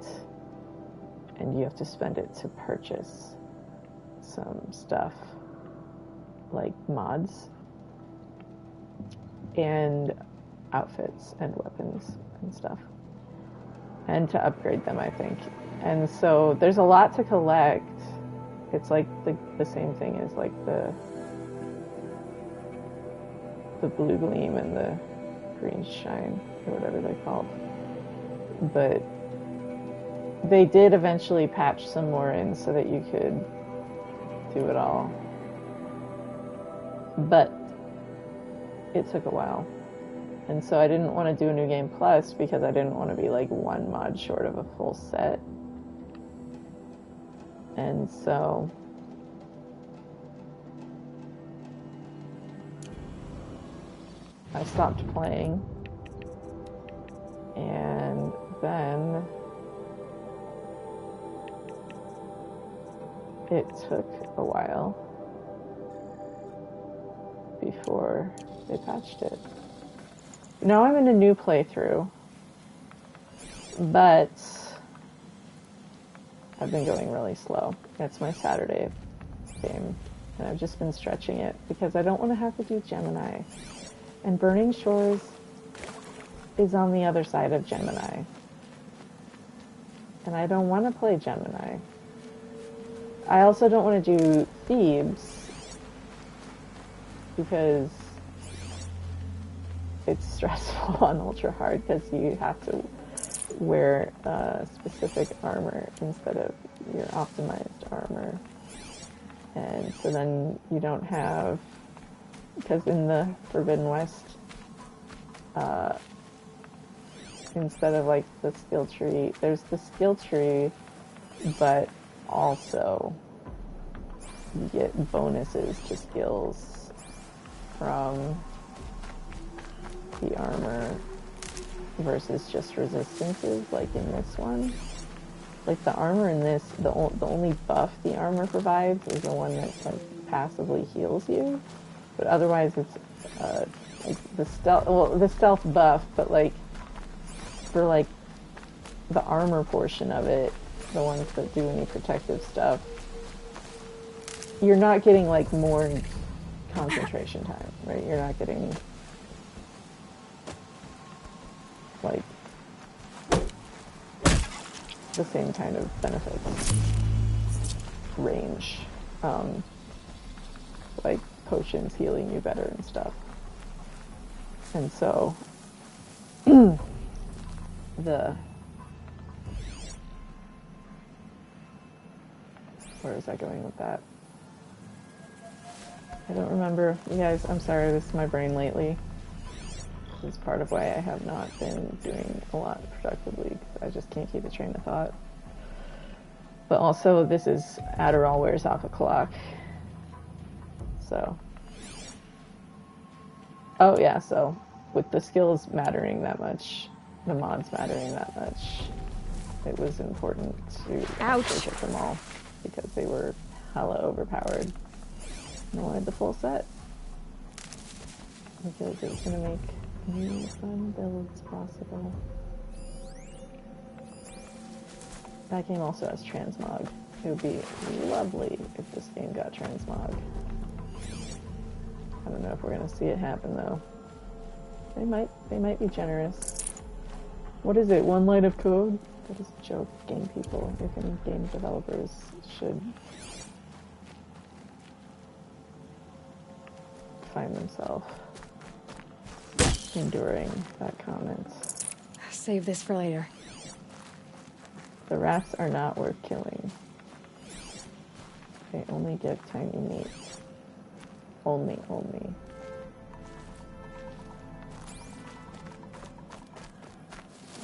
and you have to spend it to purchase some stuff, like mods, and outfits, and weapons, and stuff. And to upgrade them, I think. And so there's a lot to collect. It's like the same thing as like the blue gleam and the green shine, or whatever they're called. But they did eventually patch some more in so that you could do it all. But it took a while. And so I didn't want to do a New Game Plus because I didn't want to be like one mod short of a full set. And so I stopped playing, and then it took a while before they patched it. Now I'm in a new playthrough, but I've been going really slow. It's my Saturday game, and I've just been stretching it because I don't want to have to do Gemini. And Burning Shores is on the other side of Gemini. And I don't want to play Gemini. I also don't want to do Thebes because it's stressful on ultra hard because you have to wear specific armor instead of your optimized armor. And so then you don't have, because in the Forbidden West, instead of like the skill tree, there's the skill tree, but also you get bonuses to skills from the armor versus just resistances, like in this one. Like the armor in this, the only buff the armor provides is the one that like passively heals you, but otherwise it's like the stealth buff, but like for like the armor portion of it, the ones that do any protective stuff, you're not getting like more concentration time, right? You're not getting like the same kind of benefits range, like potions healing you better and stuff. And so where is that going with that? I don't remember. You guys, I'm sorry, this is my brain lately. This is part of why I have not been doing a lot productively, because I just can't keep a train of thought. But also, this is Adderall wears off a clock. So. Oh yeah, so with the skills mattering that much, the mods mattering that much, it was important to actually get them all, because they were hella overpowered. And I wanted the full set, because it was going to make new fun builds possible. That game also has transmog. It would be lovely if this game got transmog. I don't know if we're going to see it happen though. They might be generous. What is it? One line of code? That is a joke, game people. If any game developers should find themselves enduring that comment. Save this for later. The rats are not worth killing. They only give tiny meat. Only.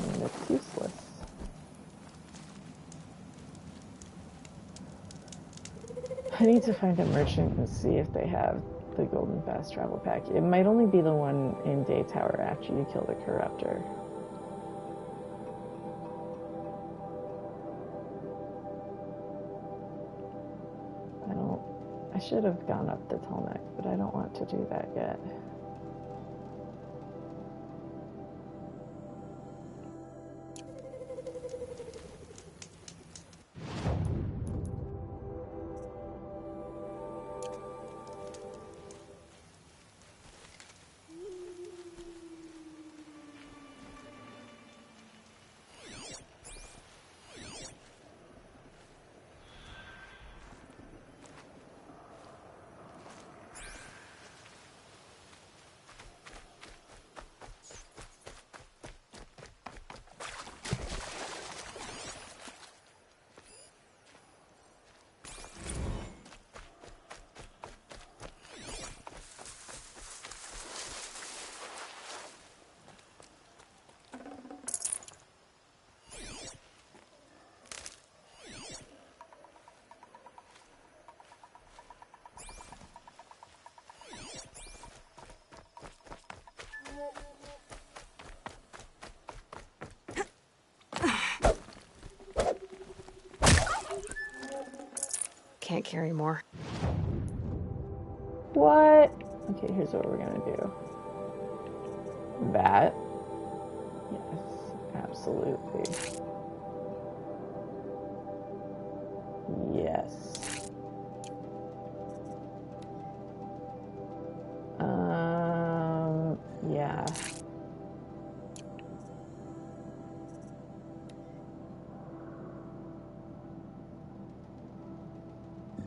And it's useless. I need to find a merchant and see if they have the Golden Fast Travel Pack. It might only be the one in Day Tower after you kill the Corruptor. I should have gone up the Tallneck, but I don't want to do that yet. Can't carry more. What? Okay, here's what we're gonna do. That. Yes, absolutely. Yes. Yeah.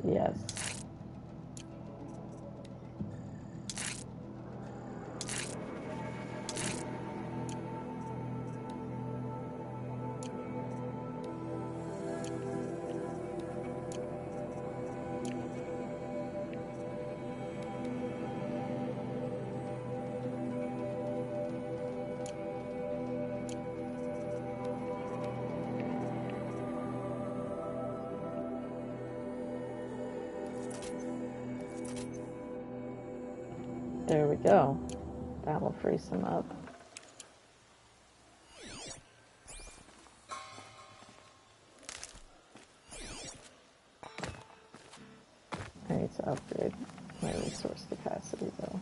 Yes. There we go. That'll free some up. I need to upgrade my resource capacity though.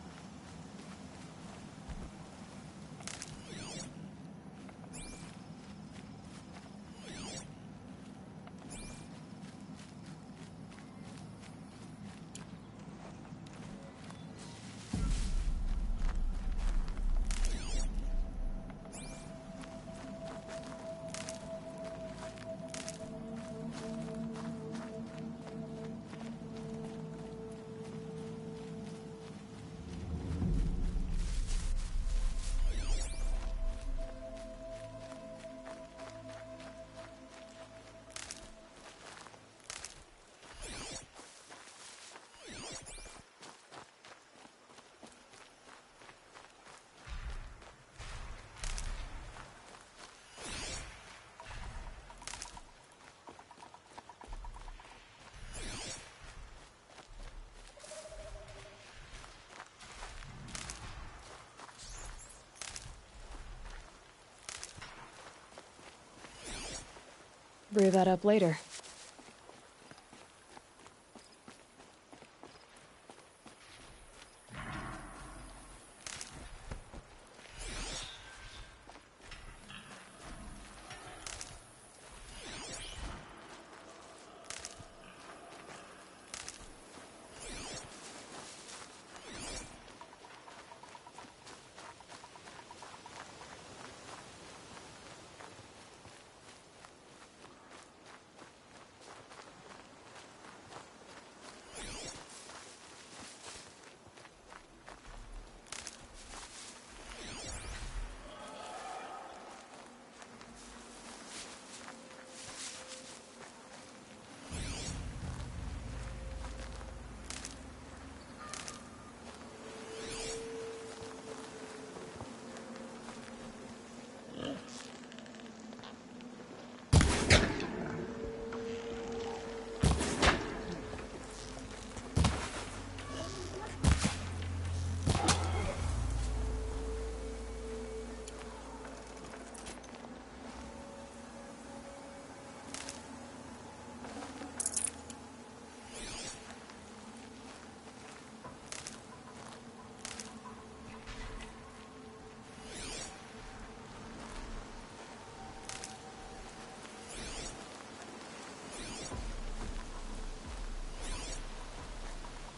Brew that up later.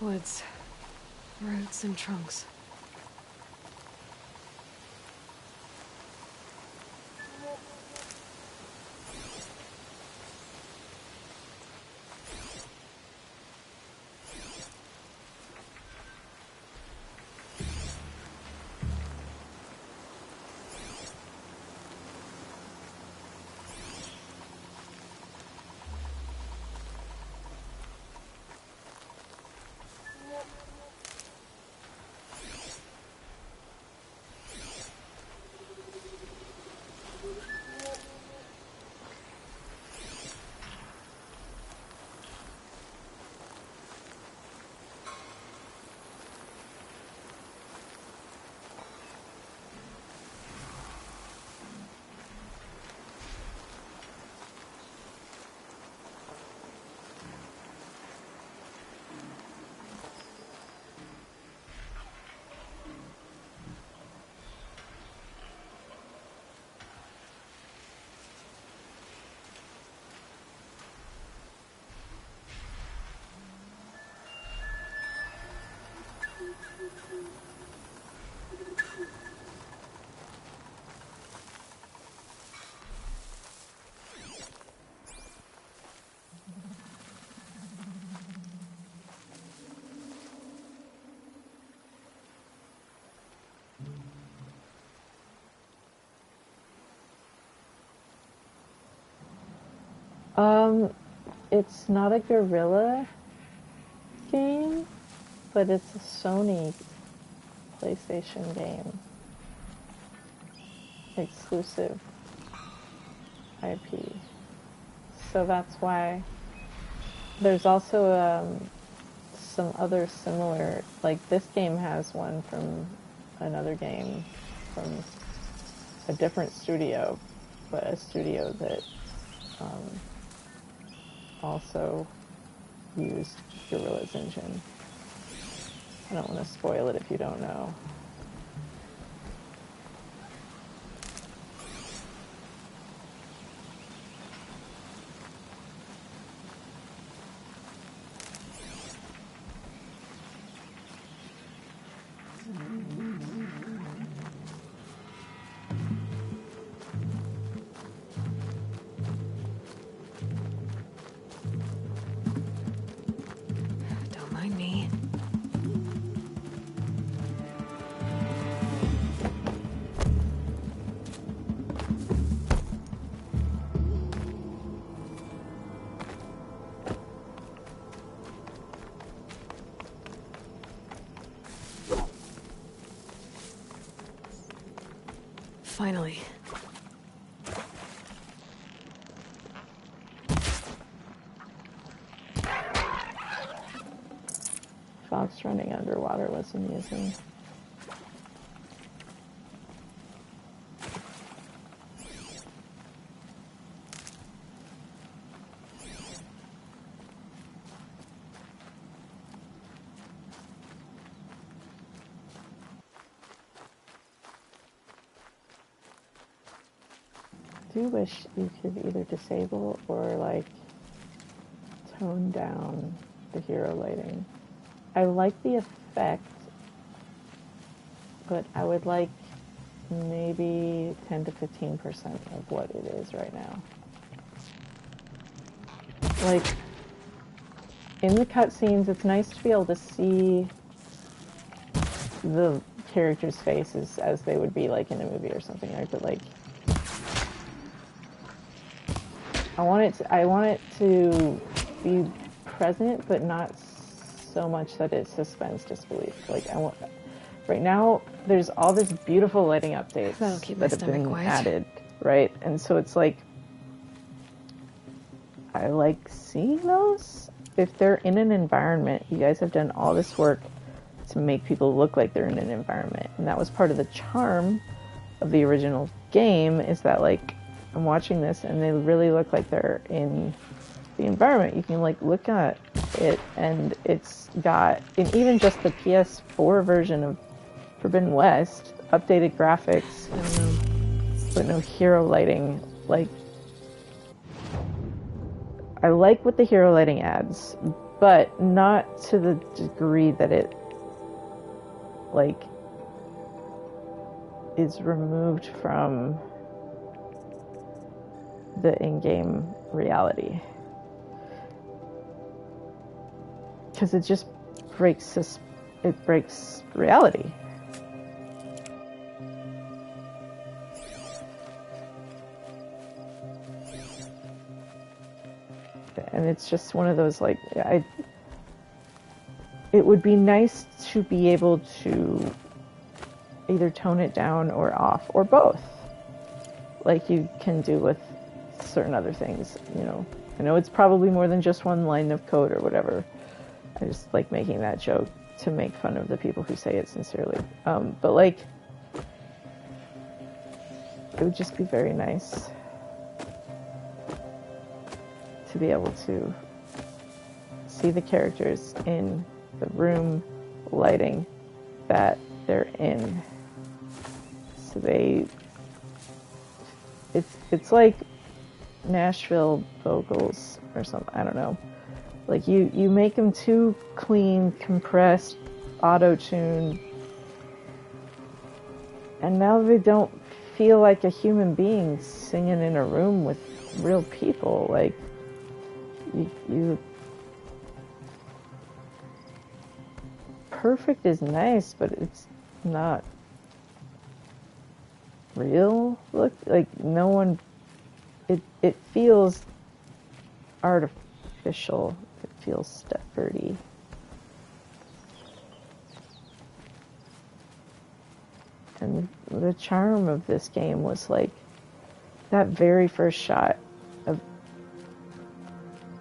Woods, roots and trunks. It's not a Guerrilla game, but it's a Sony PlayStation game. Exclusive IP. So that's why there's also some other similar, like this game has one from another game from a different studio, but a studio that also used Guerrilla's engine. I don't want to spoil it if you don't know. Don't mind me. Finally. Fox running underwater was amusing. I do wish you could either disable or like tone down the hero lighting. I like the effect, but I would like maybe 10 to 15% of what it is right now. Like, in the cutscenes, it's nice to be able to see the characters' faces as they would be like in a movie or something, right? But like, I want it to be present, but not so much that it suspends disbelief. Like, right now, there's all this beautiful lighting updates that have been added, right? And so it's like, I like seeing those. If they're in an environment, you guys have done all this work to make people look like they're in an environment. And that was part of the charm of the original game, is that like, I'm watching this and they really look like they're in the environment. You can like look at it and it's got, and even just the PS4 version of Forbidden West, updated graphics, but no hero lighting. Like, I like what the hero lighting adds, but not to the degree that it like is removed from the in-game reality, because it just breaks reality. And it's just one of those, like, it would be nice to be able to either tone it down or off, or both, like you can do with certain other things, you know. I know it's probably more than just one line of code or whatever. I just like making that joke to make fun of the people who say it sincerely. But like, it would just be very nice to be able to see the characters in the room lighting that they're in. So it's like Nashville vocals or something, I don't know. Like, you make them too clean, compressed, auto-tuned, and now they don't feel like a human being singing in a room with real people. Like, you perfect is nice, but it's not real. Look, like, no one, it feels artificial. It feels Stepfordy. And the charm of this game was like that very first shot of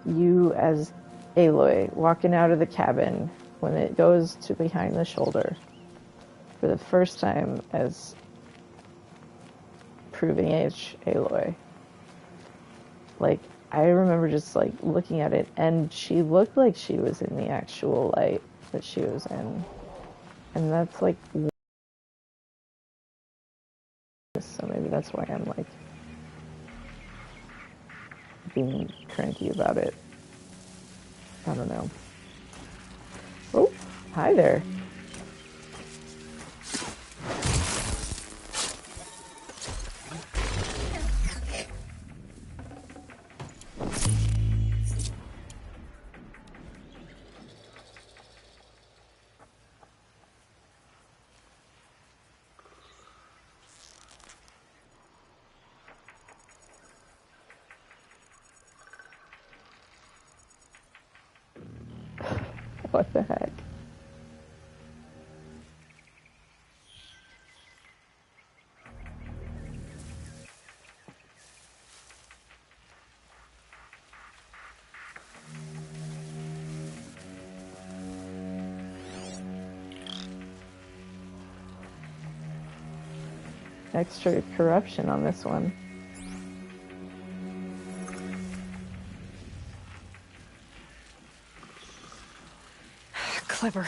you as Aloy walking out of the cabin when it goes to behind the shoulder for the first time as proving age Aloy. Like, I remember just like looking at it, and she looked like she was in the actual light that she was in. And that's like, so maybe that's why I'm like being cranky about it. I don't know. Oh, hi there. What the heck? Extra corruption on this one. Clever.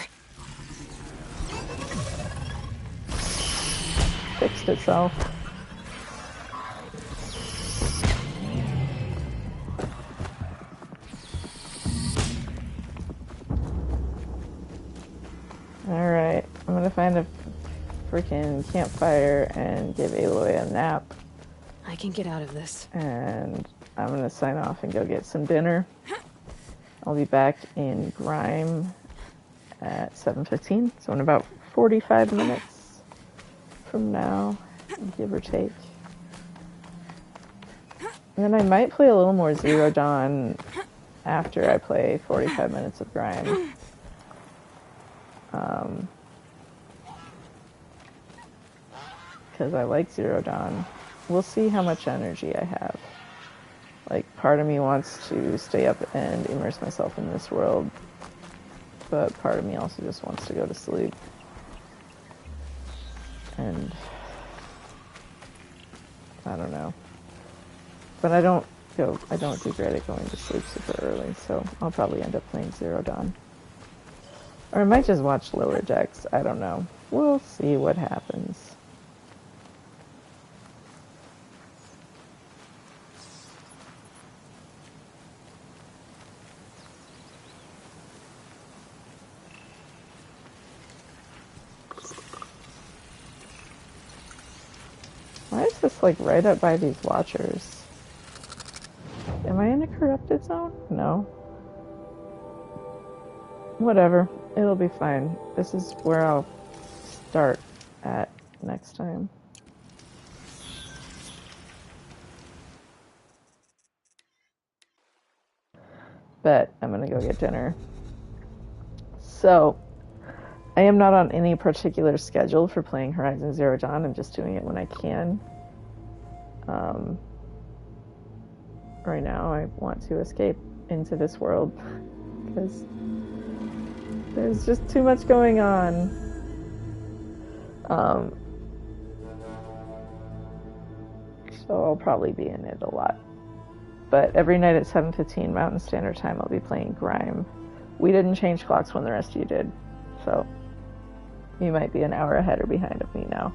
Fixed itself. Alright, I'm gonna find a freaking campfire and give Aloy a nap. I can get out of this. And I'm gonna sign off and go get some dinner. I'll be back in Grime at 7:15, so in about 45 minutes from now, give or take. And then I might play a little more Zero Dawn after I play 45 minutes of Grime. Because I like Zero Dawn. We'll see how much energy I have. Like, part of me wants to stay up and immerse myself in this world, but part of me also just wants to go to sleep. And I don't know. But I don't do great at going to sleep super early, so I'll probably end up playing Zero Dawn. Or I might just watch Lower Decks, I don't know. We'll see what happens. Why is this like right up by these watchers? Am I in a corrupted zone? No. Whatever. It'll be fine. This is where I'll start at next time. But I'm gonna go get dinner. So, I am not on any particular schedule for playing Horizon Zero Dawn. I'm just doing it when I can. Right now, I want to escape into this world because there's just too much going on. So I'll probably be in it a lot. But every night at 7:15 Mountain Standard Time, I'll be playing Grime. We didn't change clocks when the rest of you did, so you might be an hour ahead or behind of me now.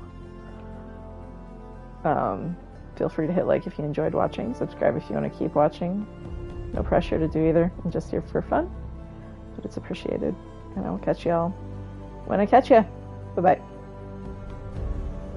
Feel free to hit like if you enjoyed watching, subscribe if you want to keep watching. No pressure to do either. I'm just here for fun, but it's appreciated. And I will catch y'all when I catch ya. Bye-bye.